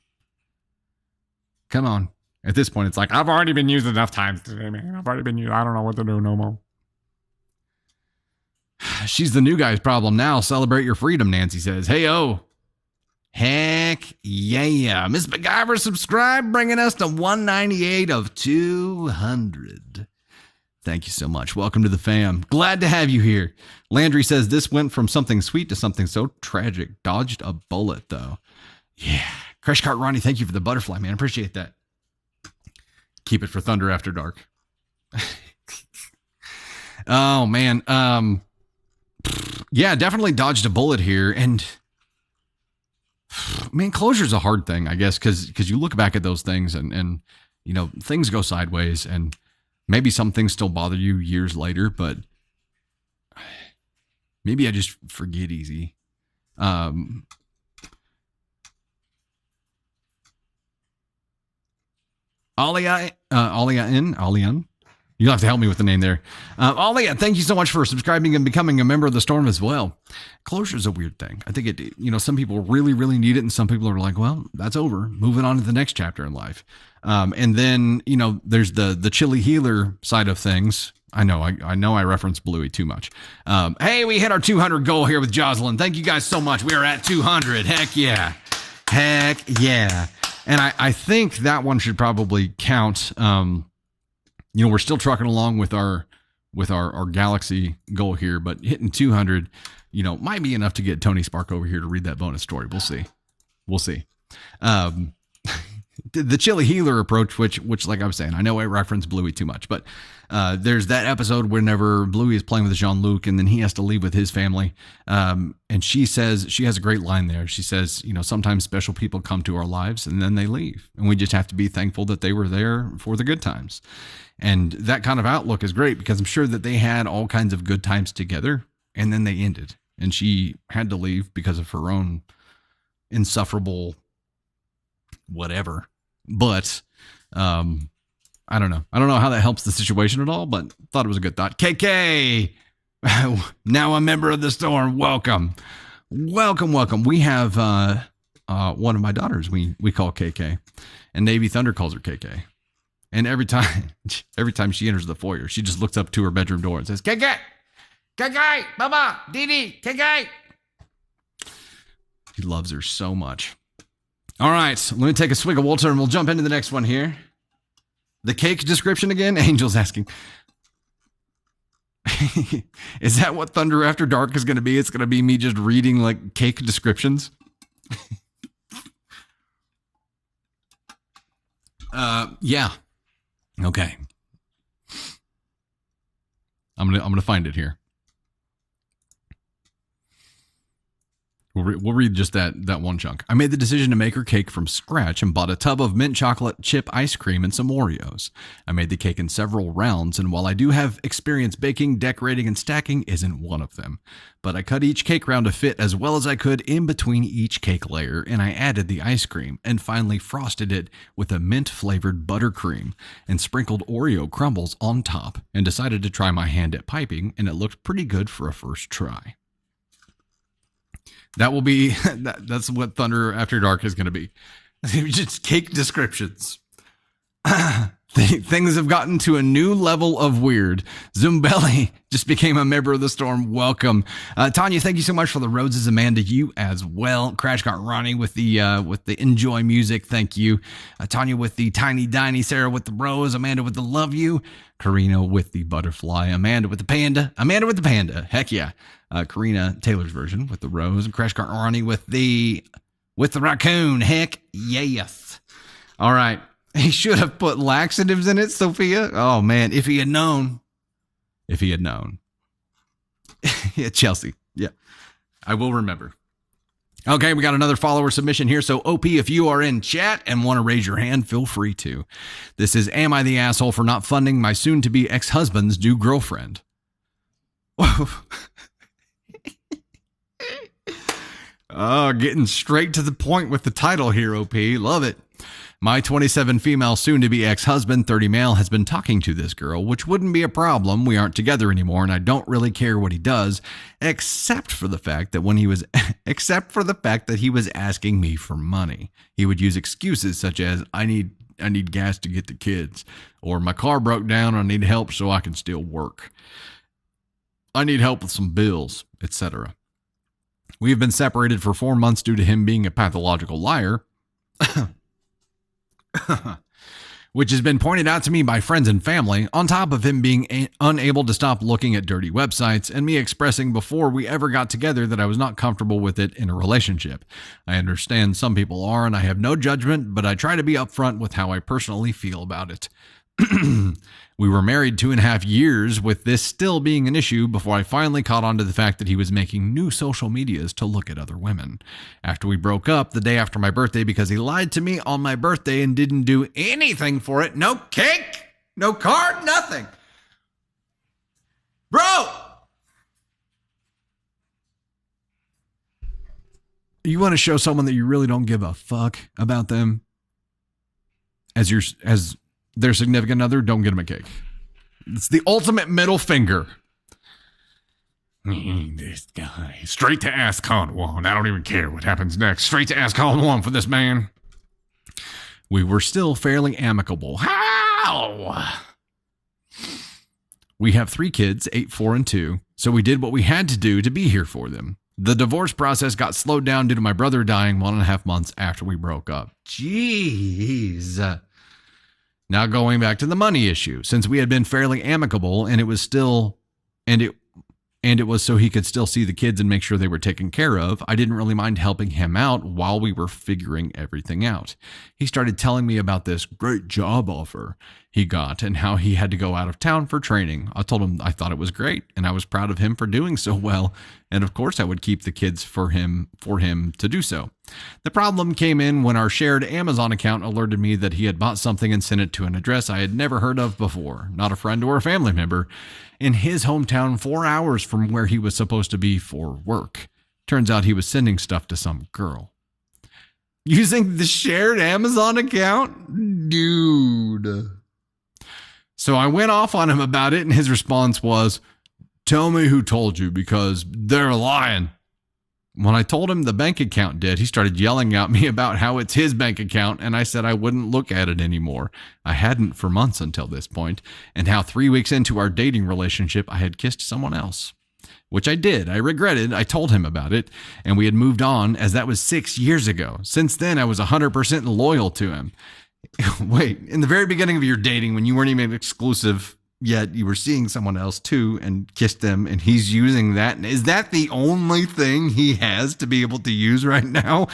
Come on. At this point, it's like, I've already been used enough times today, man. I've already been used. I don't know what to do no more. She's the new guy's problem now. Celebrate your freedom, Nancy says. Hey-oh. Heck yeah. Miss MacGyver subscribe, bringing us to 198 of 200. Thank you so much. Welcome to the fam. Glad to have you here. Landry says, this went from something sweet to something so tragic. Dodged a bullet, though. Yeah. Crash Cart Ronnie, thank you for the butterfly, man. Appreciate that. Keep it for Thunder After Dark. Oh, man. Yeah, definitely dodged a bullet here. And, man, closure is a hard thing, I guess, because you look back at those things and, you know, things go sideways and maybe some things still bother you years later, but maybe I just forget easy. Alian. You'll have to help me with the name there. Alia, thank you so much for subscribing and becoming a member of the Storm as well. Closure is a weird thing. I think it, you know, some people really, really need it. And some people are like, well, that's over. Moving on to the next chapter in life. And then, you know, there's the chili healer side of things. I know I reference Bluey too much. Hey, we hit our 200 goal here with Jocelyn. Thank you guys so much. We are at 200. Heck yeah. Heck yeah. And I think that one should probably count. You know, we're still trucking along with our galaxy goal here, but hitting 200, you know, might be enough to get Tony Spark over here to read that bonus story. We'll see. The chili healer approach, which like I was saying, I know I reference Bluey too much, but there's that episode whenever Bluey is playing with Jean-Luc and then he has to leave with his family. And she says, she has a great line there. She says, you know, sometimes special people come to our lives and then they leave. And we just have to be thankful that they were there for the good times. And that kind of outlook is great because I'm sure that they had all kinds of good times together and then they ended. And she had to leave because of her own insufferable whatever. But I don't know. I don't know how that helps the situation at all, but thought it was a good thought. KK, now a member of the Storm. Welcome. We have one of my daughters we call KK, and Navy Thunder calls her KK. And every time she enters the foyer, she just looks up to her bedroom door and says, KK, KK, Baba, Didi, KK. He loves her so much. All right, let me take a swig of water and we'll jump into the next one here. The cake description again? Angel's asking. Is that what Thunder After Dark is going to be? It's going to be me just reading like cake descriptions. Yeah. Okay. I'm gonna find it here. We'll read just that one chunk. I made the decision to make her cake from scratch and bought a tub of mint chocolate chip ice cream and some Oreos. I made the cake in several rounds, and while I do have experience baking, decorating, and stacking isn't one of them. But I cut each cake round to fit as well as I could in between each cake layer, and I added the ice cream and finally frosted it with a mint-flavored buttercream and sprinkled Oreo crumbles on top and decided to try my hand at piping, and it looked pretty good for a first try. That will be, that's what Thunder After Dark is going to be. Just cake descriptions. Things have gotten to a new level of weird. Zumbelli just became a member of the storm. Welcome. Tanya, thank you so much for the roses. Amanda, you as well. Crash Got Ronnie with the enjoy music. Thank you. Tanya with the tiny diny. Sarah with the rose. Amanda with the love you. Karina with the butterfly. Amanda with the panda. Amanda with the panda. Heck yeah. Karina Taylor's version with the rose. And Crash Got Ronnie with the raccoon. Heck yes. All right. He should have put laxatives in it, Sophia. Oh, man. If he had known. Yeah, Chelsea. Yeah. I will remember. Okay, we got another follower submission here. So, OP, if you are in chat and want to raise your hand, feel free to. This is, am I the asshole for not funding my soon-to-be ex-husband's new girlfriend? Oh, getting straight to the point with the title here, OP. Love it. My 27 female soon-to-be ex-husband, 30 male, has been talking to this girl, which wouldn't be a problem. We aren't together anymore, and I don't really care what he does, except for the fact that he was asking me for money. He would use excuses such as, I need gas to get the kids, or my car broke down and I need help so I can still work. I need help with some bills, etc. We have been separated for 4 months due to him being a pathological liar. Which has been pointed out to me by friends and family, on top of him being unable to stop looking at dirty websites and me expressing before we ever got together that I was not comfortable with it in a relationship. I understand some people are, and I have no judgment, but I try to be upfront with how I personally feel about it. We were married 2.5 years, with this still being an issue before I finally caught on to the fact that he was making new social medias to look at other women. After we broke up the day after my birthday because he lied to me on my birthday and didn't do anything for it. No cake, no card, nothing. Bro! You want to show someone that you really don't give a fuck about them as their significant other, don't get him a cake. It's the ultimate middle finger. This guy. Straight to ASCon 1. I don't even care what happens next. Straight to ASCon 1 for this man. We were still fairly amicable. How? We have 3 kids, 8, 4, and 2, so we did what we had to do to be here for them. The divorce process got slowed down due to my brother dying 1.5 months after we broke up. Jeez. Now going back to the money issue, since we had been fairly amicable and it was so he could still see the kids and make sure they were taken care of, I didn't really mind helping him out while we were figuring everything out. He started telling me about this great job offer he got and how he had to go out of town for training. I told him I thought it was great and I was proud of him for doing so well. And of course I would keep the kids for him to do so. The problem came in when our shared Amazon account alerted me that he had bought something and sent it to an address I had never heard of before, not a friend or a family member, in his hometown 4 hours from where he was supposed to be for work. Turns out he was sending stuff to some girl. Using the shared Amazon account? Dude. So I went off on him about it, and his response was, "Tell me who told you, because they're lying." When I told him the bank account did, he started yelling at me about how it's his bank account, and I said I wouldn't look at it anymore. I hadn't for months until this point, and how 3 weeks into our dating relationship, I had kissed someone else. Which I did. I regretted. I told him about it, and we had moved on, as that was 6 years ago. Since then, I was 100% loyal to him. Wait, in the very beginning of your dating, when you weren't even exclusive yet, you were seeing someone else too and kissed them, and he's using that. Is that the only thing he has to be able to use right now?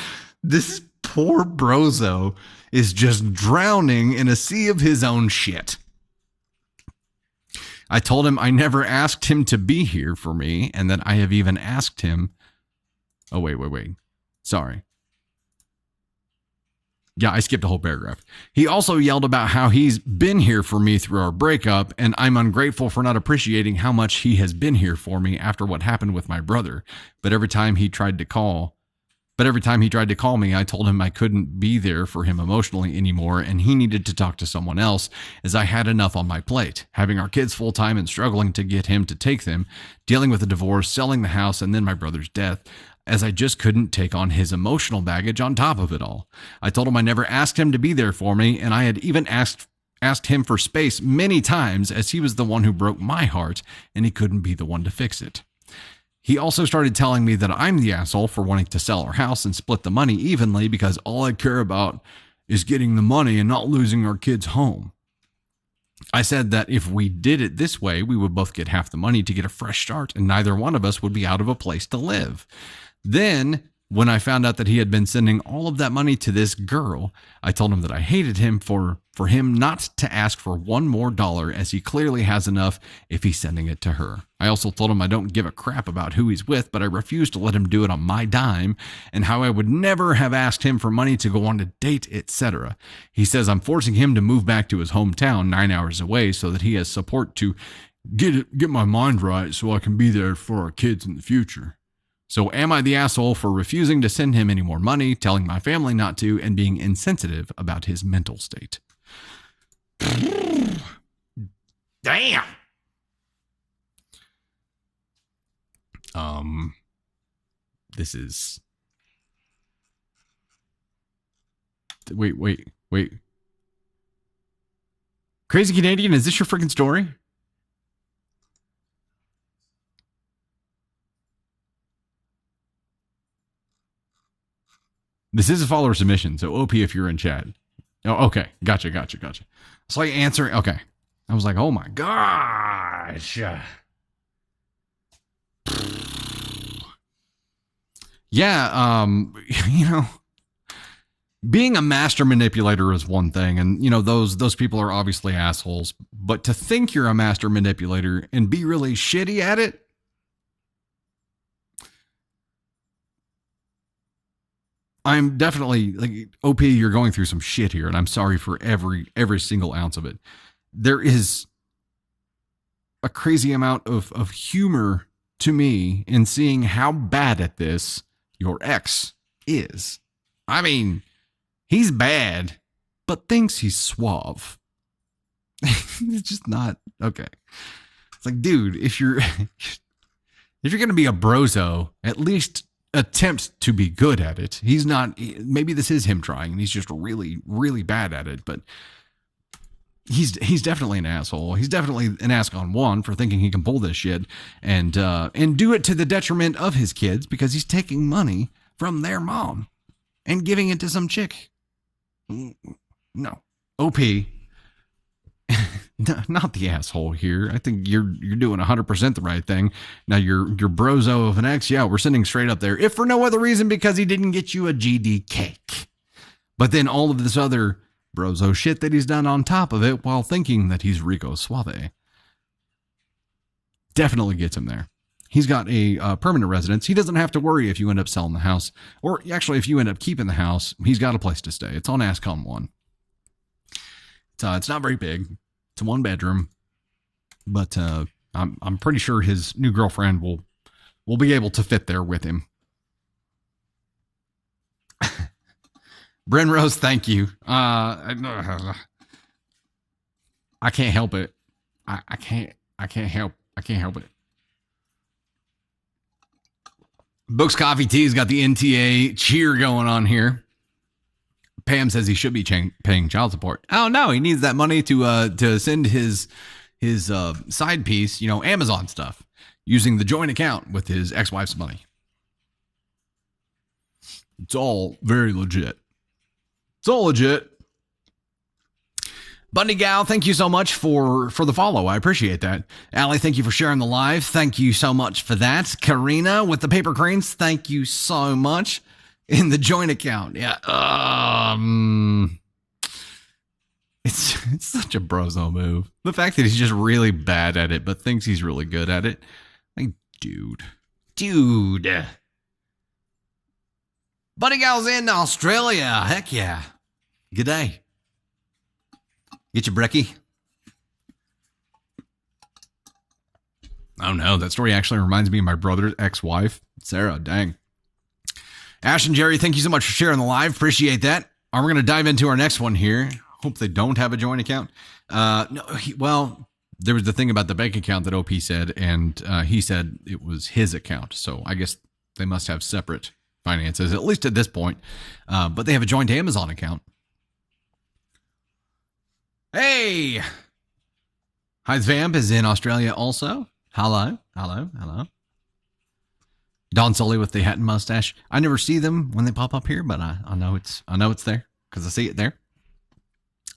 This is poor brozo is just drowning in a sea of his own shit. I told him I never asked him to be here for me, and that I have even asked him. Oh, wait. Sorry. Yeah, I skipped a whole paragraph. He also yelled about how he's been here for me through our breakup, and I'm ungrateful for not appreciating how much he has been here for me after what happened with my brother. But every time he tried to call me, I told him I couldn't be there for him emotionally anymore, and he needed to talk to someone else, as I had enough on my plate, having our kids full time and struggling to get him to take them, dealing with a divorce, selling the house, and then my brother's death, as I just couldn't take on his emotional baggage on top of it all. I told him I never asked him to be there for me, and I had even asked him for space many times, as he was the one who broke my heart, and he couldn't be the one to fix it. He also started telling me that I'm the asshole for wanting to sell our house and split the money evenly, because all I care about is getting the money and not losing our kids' home. I said that if we did it this way, we would both get half the money to get a fresh start, and neither one of us would be out of a place to live. Then, when I found out that he had been sending all of that money to this girl, I told him that I hated him for him not to ask for one more dollar, as he clearly has enough if he's sending it to her. I also told him I don't give a crap about who he's with, but I refuse to let him do it on my dime, and how I would never have asked him for money to go on a date, etc. He says I'm forcing him to move back to his hometown 9 hours away so that he has support to get my mind right so I can be there for our kids in the future. So am I the asshole for refusing to send him any more money, telling my family not to, and being insensitive about his mental state? Damn. This is... Wait. Crazy Canadian, is this your freaking story? This is a follower submission, so OP if you're in chat. Oh, okay. Gotcha. So I answer. Okay. I was like, oh my gosh. Yeah, being a master manipulator is one thing, and those people are obviously assholes, but to think you're a master manipulator and be really shitty at it, I'm definitely like, OP, you're going through some shit here, and I'm sorry for every single ounce of it. There is a crazy amount of humor to me in seeing how bad at this your ex is. I mean, he's bad, but thinks he's suave. It's just not okay. It's like, dude, if you're going to be a brozo, at least attempt to be good at it. He's not, maybe this is him trying and he's just really, really bad at it, but he's definitely an asshole. He's definitely an ascon one for thinking he can pull this shit and do it to the detriment of his kids, because he's taking money from their mom and giving it to some chick. No. OP, not the asshole here. I think you're doing 100% the right thing. Now your brozo of an ex, yeah, we're sending straight up there, if for no other reason because he didn't get you a GD cake. But then all of this other brozo shit that he's done on top of it while thinking that he's Rico Suave definitely gets him there. He's got a permanent residence. He doesn't have to worry if you end up selling the house, or actually if you end up keeping the house, he's got a place to stay. It's on Ascon 1. It's not very big. It's a 1-bedroom, but I'm pretty sure his new girlfriend will be able to fit there with him. Bryn Rose, thank you. I can't help it. I can't help it. Books Coffee Tea's got the NTA cheer going on here. Pam says he should be paying child support. Oh no, he needs that money to send his side piece, Amazon stuff, using the joint account with his ex-wife's money. It's all very legit. It's all legit. Bundy Gal, thank you so much for the follow. I appreciate that. Allie, thank you for sharing the live. Thank you so much for that. Karina with the paper cranes, thank you so much. in the joint account. Yeah. It's such a brozo move. The fact that he's just really bad at it, but thinks he's really good at it. Like, dude. Buddy Gal's in Australia. Heck yeah. Good day. Get your brekkie. Oh no, that story actually reminds me of my brother's ex-wife, Sarah. Dang. Ash and Jerry, thank you so much for sharing the live. Appreciate that. We're going to dive into our next one here. Hope they don't have a joint account. Well, there was the thing about the bank account that OP said, and he said it was his account. So I guess they must have separate finances, at least at this point. But they have a joint Amazon account. Hey! Hyde Vamp is in Australia also. Hello. Don Sully with the hat and mustache. I never see them when they pop up here, but I know it's there because I see it there.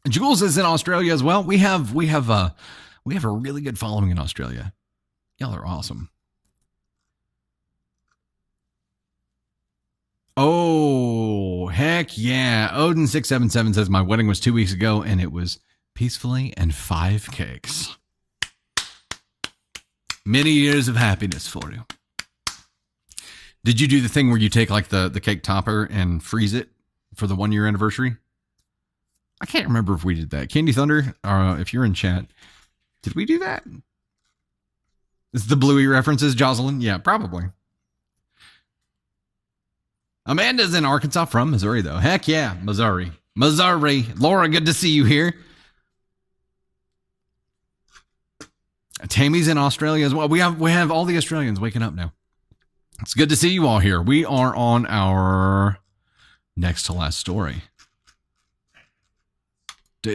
Jules is in Australia as well. We have a really good following in Australia. Y'all are awesome. Oh, heck yeah. Odin677 says my wedding was 2 weeks ago and it was peacefully and 5 cakes. Many years of happiness for you. Did you do the thing where you take like the cake topper and freeze it for the 1 year anniversary? I can't remember if we did that. Candy Thunder, if you're in chat, did we do that? Is the Bluey references, Jocelyn? Yeah, probably. Amanda's in Arkansas from Missouri, though. Heck yeah, Missouri. Laura, good to see you here. Tammy's in Australia as well. We have all the Australians waking up now. It's good to see you all here. We are on our next to last story.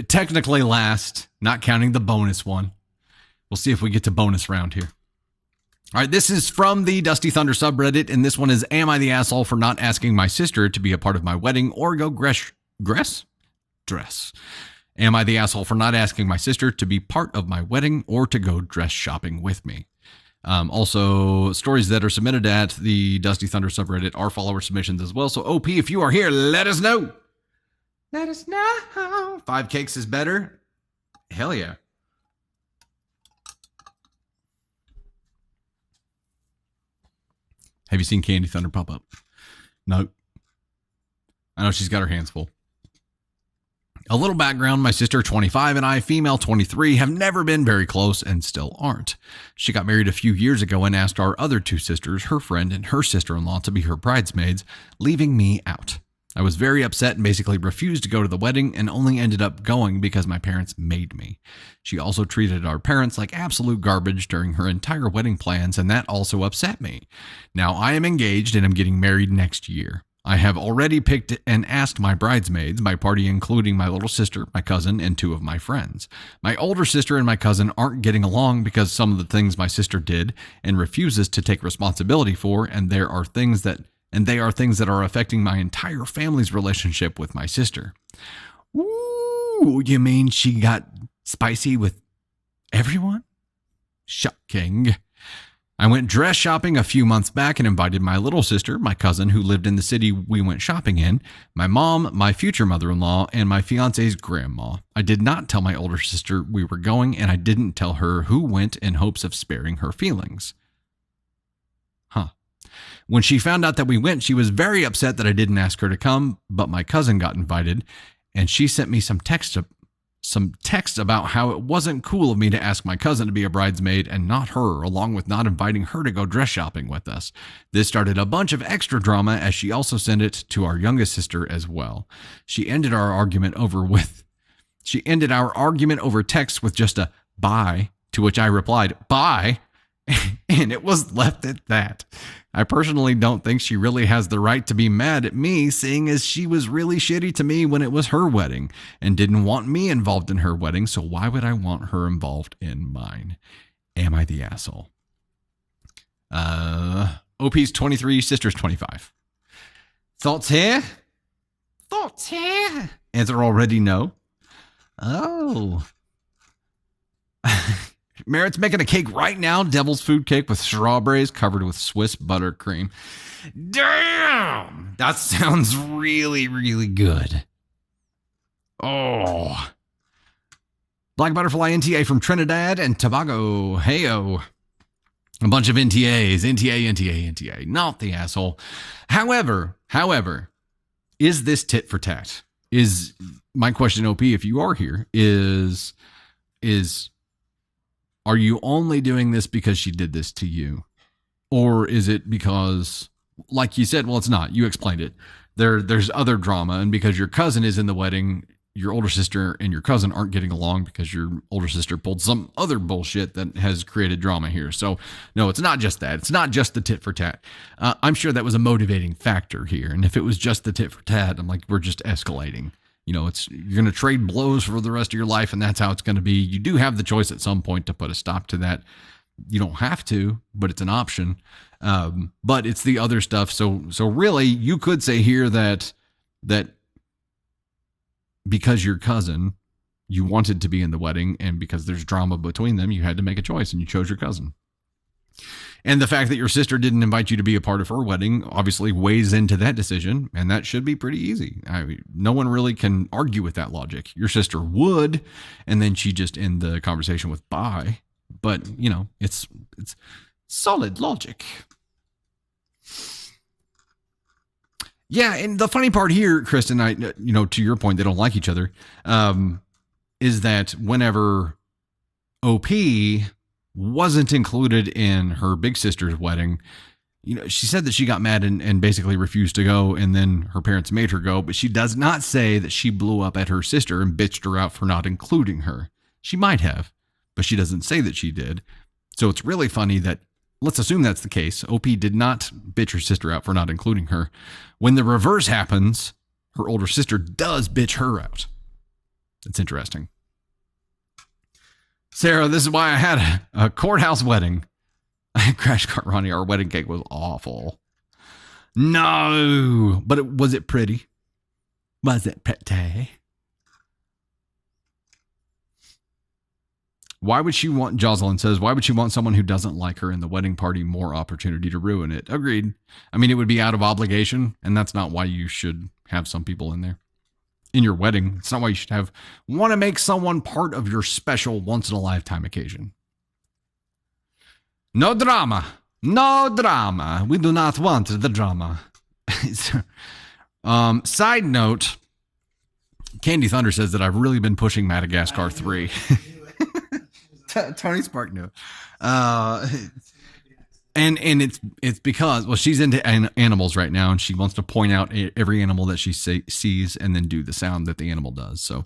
Technically last, not counting the bonus one. We'll see if we get to bonus round here. All right, this is from the Dusty Thunder subreddit, and this one is, am I the asshole for not asking my sister to be a part of my wedding or go dress? Am I the asshole for not asking my sister to be part of my wedding or to go dress shopping with me? Also, stories that are submitted at the Dusty Thunder subreddit are follower submissions as well. So, OP, if you are here, let us know. Let us know. 5 cakes is better. Hell yeah. Have you seen Candy Thunder pop up? No. I know she's got her hands full. A little background, my sister, 25, and I, female, 23, have never been very close and still aren't. She got married a few years ago and asked our other 2 sisters, her friend and her sister-in-law, to be her bridesmaids, leaving me out. I was very upset and basically refused to go to the wedding and only ended up going because my parents made me. She also treated our parents like absolute garbage during her entire wedding plans, and that also upset me. Now, I am engaged and am getting married next year. I have already picked and asked my bridesmaids, my party including my little sister, my cousin, and 2 of my friends. My older sister and my cousin aren't getting along because some of the things my sister did and refuses to take responsibility for, and they are things that are affecting my entire family's relationship with my sister. Ooh, you mean she got spicy with everyone? Shocking. I went dress shopping a few months back and invited my little sister, my cousin who lived in the city we went shopping in, my mom, my future mother-in-law, and my fiance's grandma. I did not tell my older sister we were going, and I didn't tell her who went in hopes of sparing her feelings. When she found out that we went, she was very upset that I didn't ask her to come, but my cousin got invited, and she sent me some text about how it wasn't cool of me to ask my cousin to be a bridesmaid and not her, along with not inviting her to go dress shopping with us. This started a bunch of extra drama as she also sent it to our youngest sister as well. She ended our argument over text with just a bye, to which I replied, bye, and it was left at that. I personally don't think she really has the right to be mad at me, seeing as she was really shitty to me when it was her wedding and didn't want me involved in her wedding, so why would I want her involved in mine? Am I the asshole? OP's 23, sister's 25. Thoughts here? Answer already no. Oh. Merritt's making a cake right now. Devil's food cake with strawberries covered with Swiss buttercream. Damn! That sounds really, really good. Oh. Black Butterfly NTA from Trinidad and Tobago. Heyo. A bunch of NTAs. NTA. Not the asshole. However, is this tit for tat? Is my question, OP, if you are here, is are you only doing this because she did this to you? Or is it because, like you said, well, it's not. You explained it. There's other drama, and because your cousin is in the wedding, your older sister and your cousin aren't getting along because your older sister pulled some other bullshit that has created drama here. So, no, it's not just that. It's not just the tit for tat. I'm sure that was a motivating factor here. And if it was just the tit for tat, I'm like, we're just escalating. You know, you're going to trade blows for the rest of your life, and that's how it's going to be. You do have the choice at some point to put a stop to that. You don't have to, but it's an option. But it's the other stuff. So really, you could say here that because your cousin, you wanted to be in the wedding, and because there's drama between them, you had to make a choice, and you chose your cousin. And the fact that your sister didn't invite you to be a part of her wedding obviously weighs into that decision, and that should be pretty easy. I mean, no one really can argue with that logic. Your sister would, and then she just end the conversation with bye. But, you know, it's solid logic. Yeah, and the funny part here, Kristen, to your point, they don't like each other, is that whenever OP wasn't included in her big sister's wedding, you know, she said that she got mad and basically refused to go, and then her parents made her go, but she does not say that she blew up at her sister and bitched her out for not including her. She might have, but she doesn't say that she did. So it's really funny that, let's assume that's the case, OP did not bitch her sister out for not including her. When the reverse happens, her older sister does bitch her out. It's interesting. Sarah, this is why I had a courthouse wedding. Crash Cart Ronnie, our wedding cake was awful. No, but was it pretty? Was it pretty? Why would she want, Jocelyn says, why would she want someone who doesn't like her in the wedding party more opportunity to ruin it? Agreed. I mean, it would be out of obligation, and that's not why you should have some people in there. In your wedding, it's not why you should want to make someone part of your special once-in-a-lifetime occasion. No drama. No drama. We do not want the drama. Side note, Candy Thunder says that I've really been pushing Madagascar 3. Tony Spark knew. And it's because, well, she's into animals right now, and she wants to point out every animal that she sees and then do the sound that the animal does. So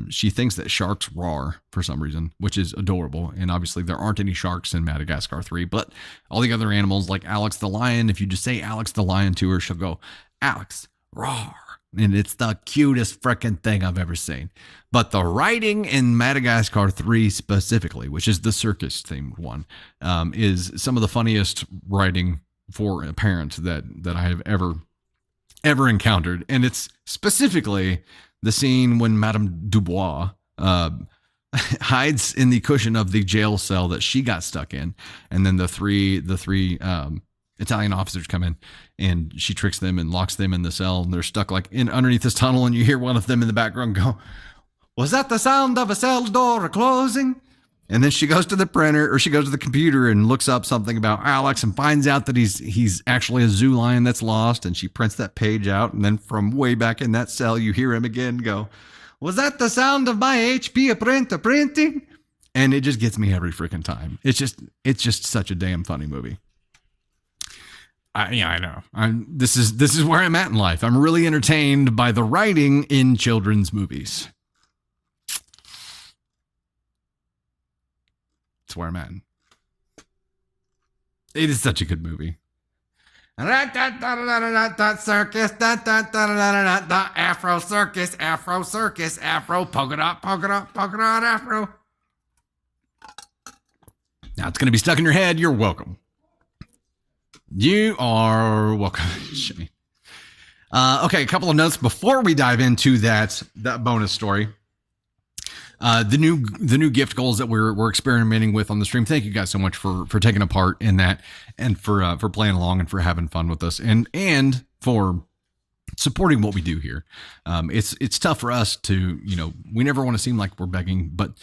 she thinks that sharks roar for some reason, which is adorable. And obviously there aren't any sharks in Madagascar 3, but all the other animals like Alex the lion, if you just say Alex the lion to her, she'll go, Alex, roar. And it's the cutest freaking thing I've ever seen. But the writing in Madagascar 3 specifically, which is the circus themed one, is some of the funniest writing for a parent that I have ever encountered. And it's specifically the scene when Madame Dubois hides in the cushion of the jail cell that she got stuck in. And then the three Italian officers come in, and she tricks them and locks them in the cell, and they're stuck like in underneath this tunnel, and you hear one of them in the background go, was that the sound of a cell door closing? And then she goes to the printer, or she goes to the computer and looks up something about Alex and finds out that he's actually a zoo lion that's lost, and she prints that page out, and then from way back in that cell you hear him again go, was that the sound of my HP printer printing? And it just gets me every freaking time. It's just such a damn funny movie. I know. This is where I'm at in life. I'm really entertained by the writing in children's movies. That's where I'm at. It is such a good movie. Circus, Afro circus, Afro circus, Afro polka dot, Afro. Now it's going to be stuck in your head. You're welcome. You are welcome, Shane. Okay, a couple of notes before we dive into that bonus story. the new gift goals that we're experimenting with on the stream. Thank you guys so much for taking a part in that, and for playing along and for having fun with us, and for supporting what we do here. It's tough for us to, we never want to seem like we're begging, but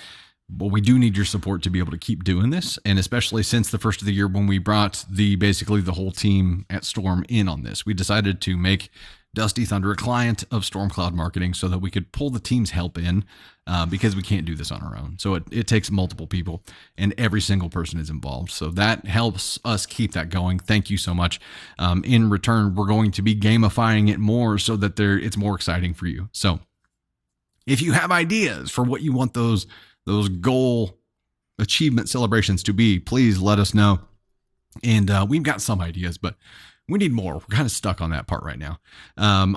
we do need your support to be able to keep doing this. And especially since the first of the year, when we brought basically the whole team at Storm in on this, we decided to make Dusty Thunder a client of Storm Cloud Marketing so that we could pull the team's help in, because we can't do this on our own. So it takes multiple people, and every single person is involved. So that helps us keep that going. Thank you so much. In return, we're going to be gamifying it more so that it's more exciting for you. So if you have ideas for what you want those goal achievement celebrations to be, please let us know. And we've got some ideas, but we need more. We're kind of stuck on that part right now.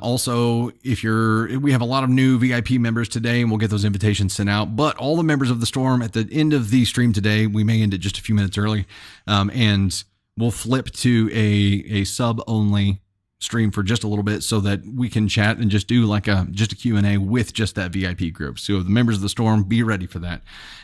Also, we have a lot of new VIP members today, and we'll get those invitations sent out. But all the members of the Storm at the end of the stream today, we may end it just a few minutes early, and we'll flip to a sub only stream for just a little bit so that we can chat and just do just a Q&A with just that VIP group. So the members of the Storm, be ready for that.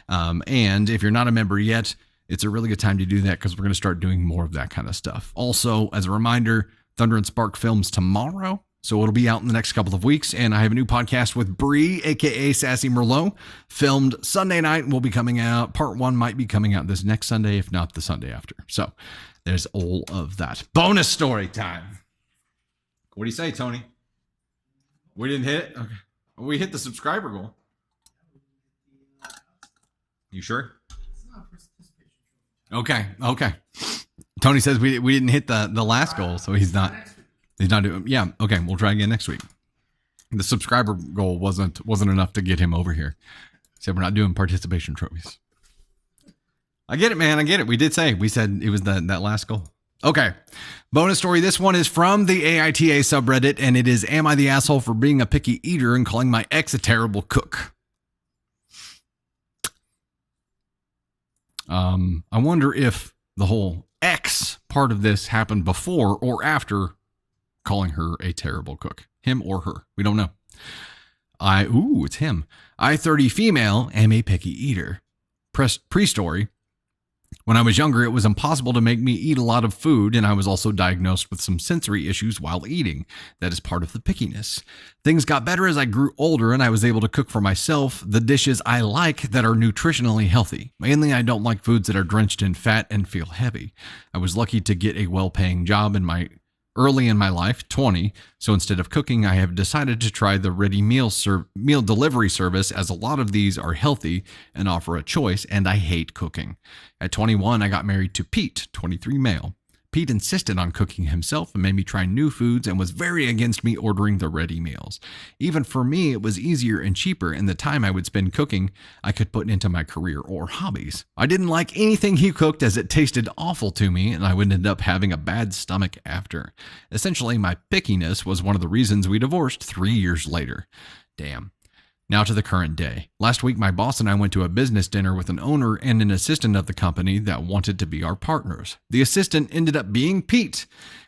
And if you're not a member yet, it's a really good time to do that, because we're going to start doing more of that kind of stuff. Also, as a reminder, Thunder and Spark films tomorrow, so it'll be out in the next couple of weeks. And I have a new podcast with Bree, aka Sassy Merlot, filmed Sunday night, and will be coming out. Part 1 might be coming out this next Sunday, if not the Sunday after. So there's all of that. Bonus story time. What do you say, Tony? We didn't hit it? Okay. We hit the subscriber goal. You sure? Okay. Tony says we didn't hit the last goal, so he's not doing. Yeah. Okay. We'll try again next week. The subscriber goal wasn't enough to get him over here. So we're not doing participation trophies. I get it, man. I get it. We said it was that last goal. Okay. Bonus story. This one is from the AITA subreddit, and it is, am I the asshole for being a picky eater and calling my ex a terrible cook? I wonder if the whole ex part of this happened before or after calling her a terrible cook. Him or her. We don't know. It's him. I, 30 female, am a picky eater. Pre-story. When I was younger, it was impossible to make me eat a lot of food, and I was also diagnosed with some sensory issues while eating. That is part of the pickiness. Things got better as I grew older, and I was able to cook for myself the dishes I like that are nutritionally healthy. Mainly, I don't like foods that are drenched in fat and feel heavy. I was lucky to get a well-paying job early in my life, 20, so instead of cooking, I have decided to try the ready meal delivery service, as a lot of these are healthy and offer a choice, and I hate cooking. At 21, I got married to Pete, 23 male. Pete insisted on cooking himself and made me try new foods and was very against me ordering the ready meals. Even for me, it was easier and cheaper, and the time I would spend cooking, I could put into my career or hobbies. I didn't like anything he cooked as it tasted awful to me, and I would end up having a bad stomach after. Essentially, my pickiness was one of the reasons we divorced 3 years later. Damn. Now to the current day. Last week, my boss and I went to a business dinner with an owner and an assistant of the company that wanted to be our partners. The assistant ended up being Pete,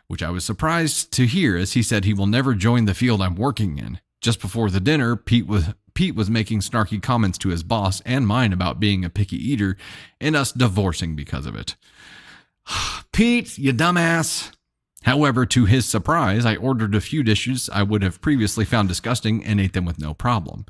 which I was surprised to hear, as he said he will never join the field I'm working in. Just before the dinner, Pete was making snarky comments to his boss and mine about being a picky eater and us divorcing because of it. Pete, you dumbass. However, to his surprise, I ordered a few dishes I would have previously found disgusting and ate them with no problem.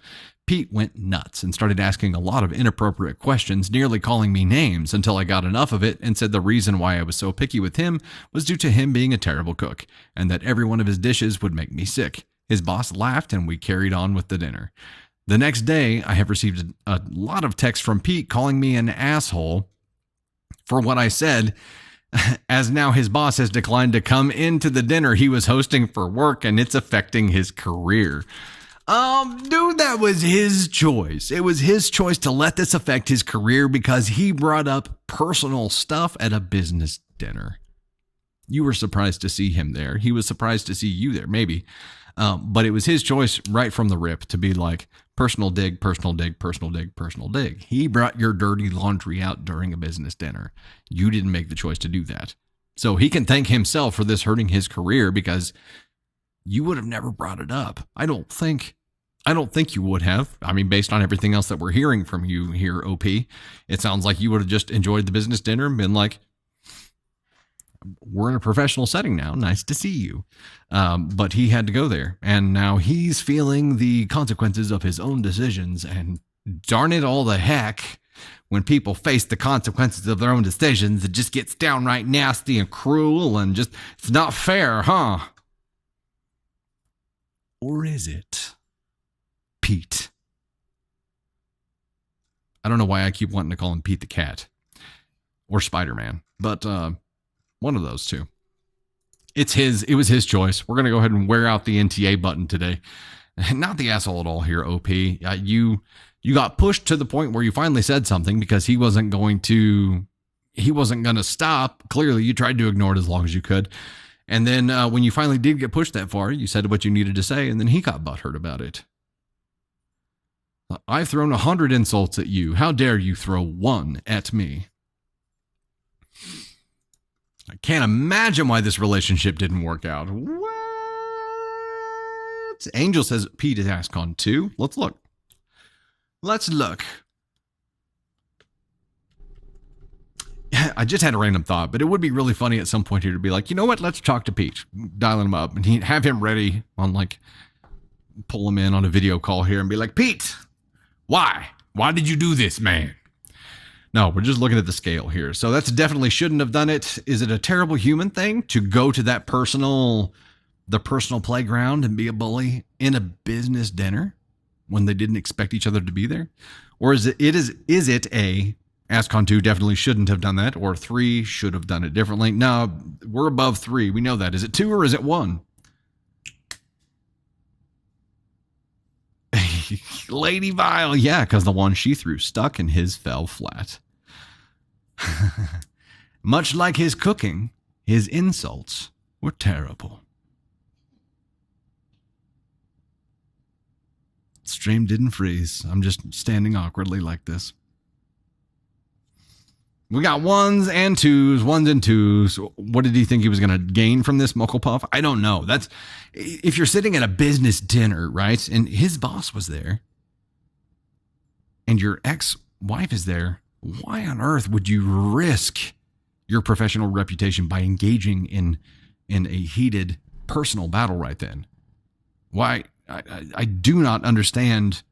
Pete went nuts and started asking a lot of inappropriate questions, nearly calling me names, until I got enough of it and said the reason why I was so picky with him was due to him being a terrible cook, and that every one of his dishes would make me sick. His boss laughed, and we carried on with the dinner. The next day, I have received a lot of texts from Pete calling me an asshole for what I said, as now his boss has declined to come into the dinner he was hosting for work, and it's affecting his career. Dude, that was his choice. It was his choice to let this affect his career because he brought up personal stuff at a business dinner. You were surprised to see him there. He was surprised to see you there, maybe. But it was his choice right from the rip to be like, personal dig, personal dig, personal dig, personal dig. He brought your dirty laundry out during a business dinner. You didn't make the choice to do that. So he can thank himself for this hurting his career because you would have never brought it up. I don't think I don't think you would have. I mean, based on everything else that we're hearing from you here, OP, it sounds like you would have just enjoyed the business dinner and been like, we're in a professional setting now. Nice to see you. But he had to go there. And now he's feeling the consequences of his own decisions. And darn it all the heck, when people face the consequences of their own decisions, it just gets downright nasty and cruel and just, it's not fair, huh? Or is it? Pete. I don't know why I keep wanting to call him Pete the Cat or Spider-Man, but one of those two. It was his choice. We're going to go ahead and wear out the NTA button today. Not the asshole at all here, OP. You got pushed to the point where you finally said something because he wasn't going to stop. Clearly, you tried to ignore it as long as you could. And then when you finally did get pushed that far, you said what you needed to say, and then he got butthurt about it. I've thrown 100 insults at you. How dare you throw one at me? I can't imagine why this relationship didn't work out. What? Angel says Pete is ascon too. Let's look. I just had a random thought, but it would be really funny at some point here to be like, you know what? Let's talk to Pete. Dialing him up and have him ready on pull him in on a video call here and be like, Pete, why? Why did you do this, man? No, we're just looking at the scale here. So that's definitely shouldn't have done it. Is it a terrible human thing to go to that personal playground and be a bully in a business dinner when they didn't expect each other to be there? Or is it a ascon 2 definitely shouldn't have done that, or 3 should have done it differently? No, we're above 3. We know that. Is it 2 or is it 1? Lady Vile, yeah, because the one she threw stuck and his fell flat. Much like his cooking, his insults were terrible. Stream didn't freeze. I'm just standing awkwardly like this. We got ones and twos. What did he think he was going to gain from this Muckle Puff? I don't know. That's if you're sitting at a business dinner, right? And his boss was there and your ex-wife is there. Why on earth would you risk your professional reputation by engaging in a heated personal battle right then? Why? I do not understand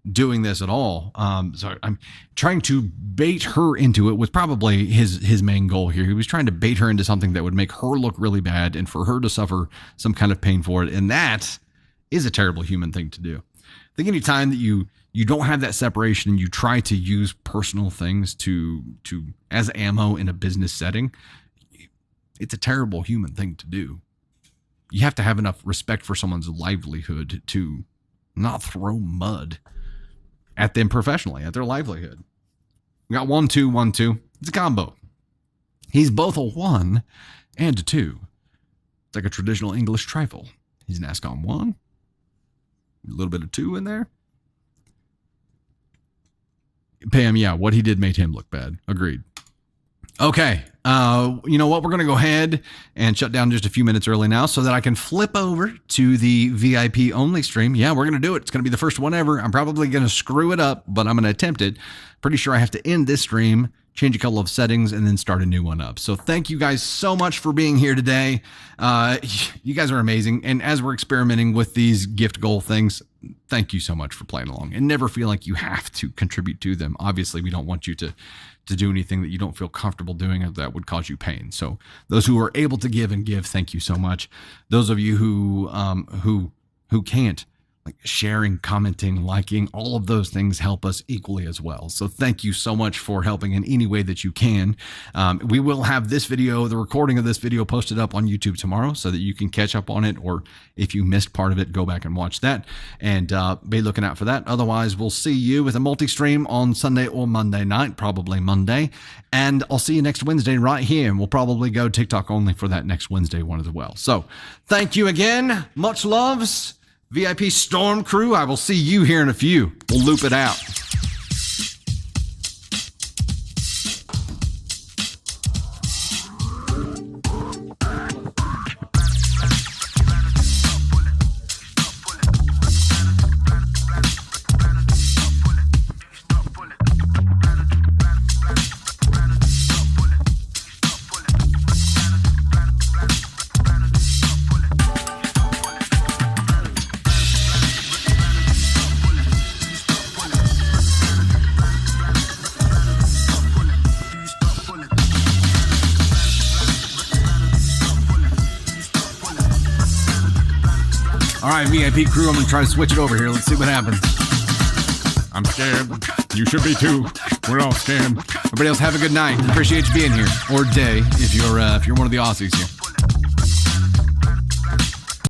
doing this at all. So I'm trying to bait her into it was probably his main goal here. He was trying to bait her into something that would make her look really bad and for her to suffer some kind of pain for it. And that is a terrible human thing to do. I think any time that you don't have that separation and you try to use personal things to as ammo in a business setting, it's a terrible human thing to do. You have to have enough respect for someone's livelihood to not throw mud at them professionally, at their livelihood. We got 1, 2, 1, 2. It's a combo. He's both a 1 and a 2. It's like a traditional English trifle. He's an ascon 1. A little bit of 2 in there. Pam, yeah, what he did made him look bad. Agreed. Okay. You know what? We're going to go ahead and shut down just a few minutes early now so that I can flip over to the VIP only stream. Yeah, we're going to do it. It's going to be the first one ever. I'm probably going to screw it up, but I'm going to attempt it. Pretty sure I have to end this stream, change a couple of settings, and then start a new one up. So thank you guys so much for being here today. You guys are amazing. And as we're experimenting with these gift goal things, thank you so much for playing along and never feel like you have to contribute to them. Obviously, we don't want you to do anything that you don't feel comfortable doing or that would cause you pain. So those who are able to give and give, thank you so much. Those of you who can't, like sharing, commenting, liking, all of those things help us equally as well. So thank you so much for helping in any way that you can. We will have this video, the recording of this video, posted up on YouTube tomorrow so that you can catch up on it, or if you missed part of it, go back and watch that and be looking out for that. Otherwise, we'll see you with a multi-stream on Sunday or Monday night, probably Monday. And I'll see you next Wednesday right here. And we'll probably go TikTok only for that next Wednesday one as well. So thank you again. Much loves. VIP Storm Crew, I will see you here in a few. We'll loop it out. All right, VIP crew, I'm going to try to switch it over here. Let's see what happens. I'm scared. You should be too. We're all scared. Everybody else have a good night. Appreciate you being here. Or day if you're one of the Aussies here.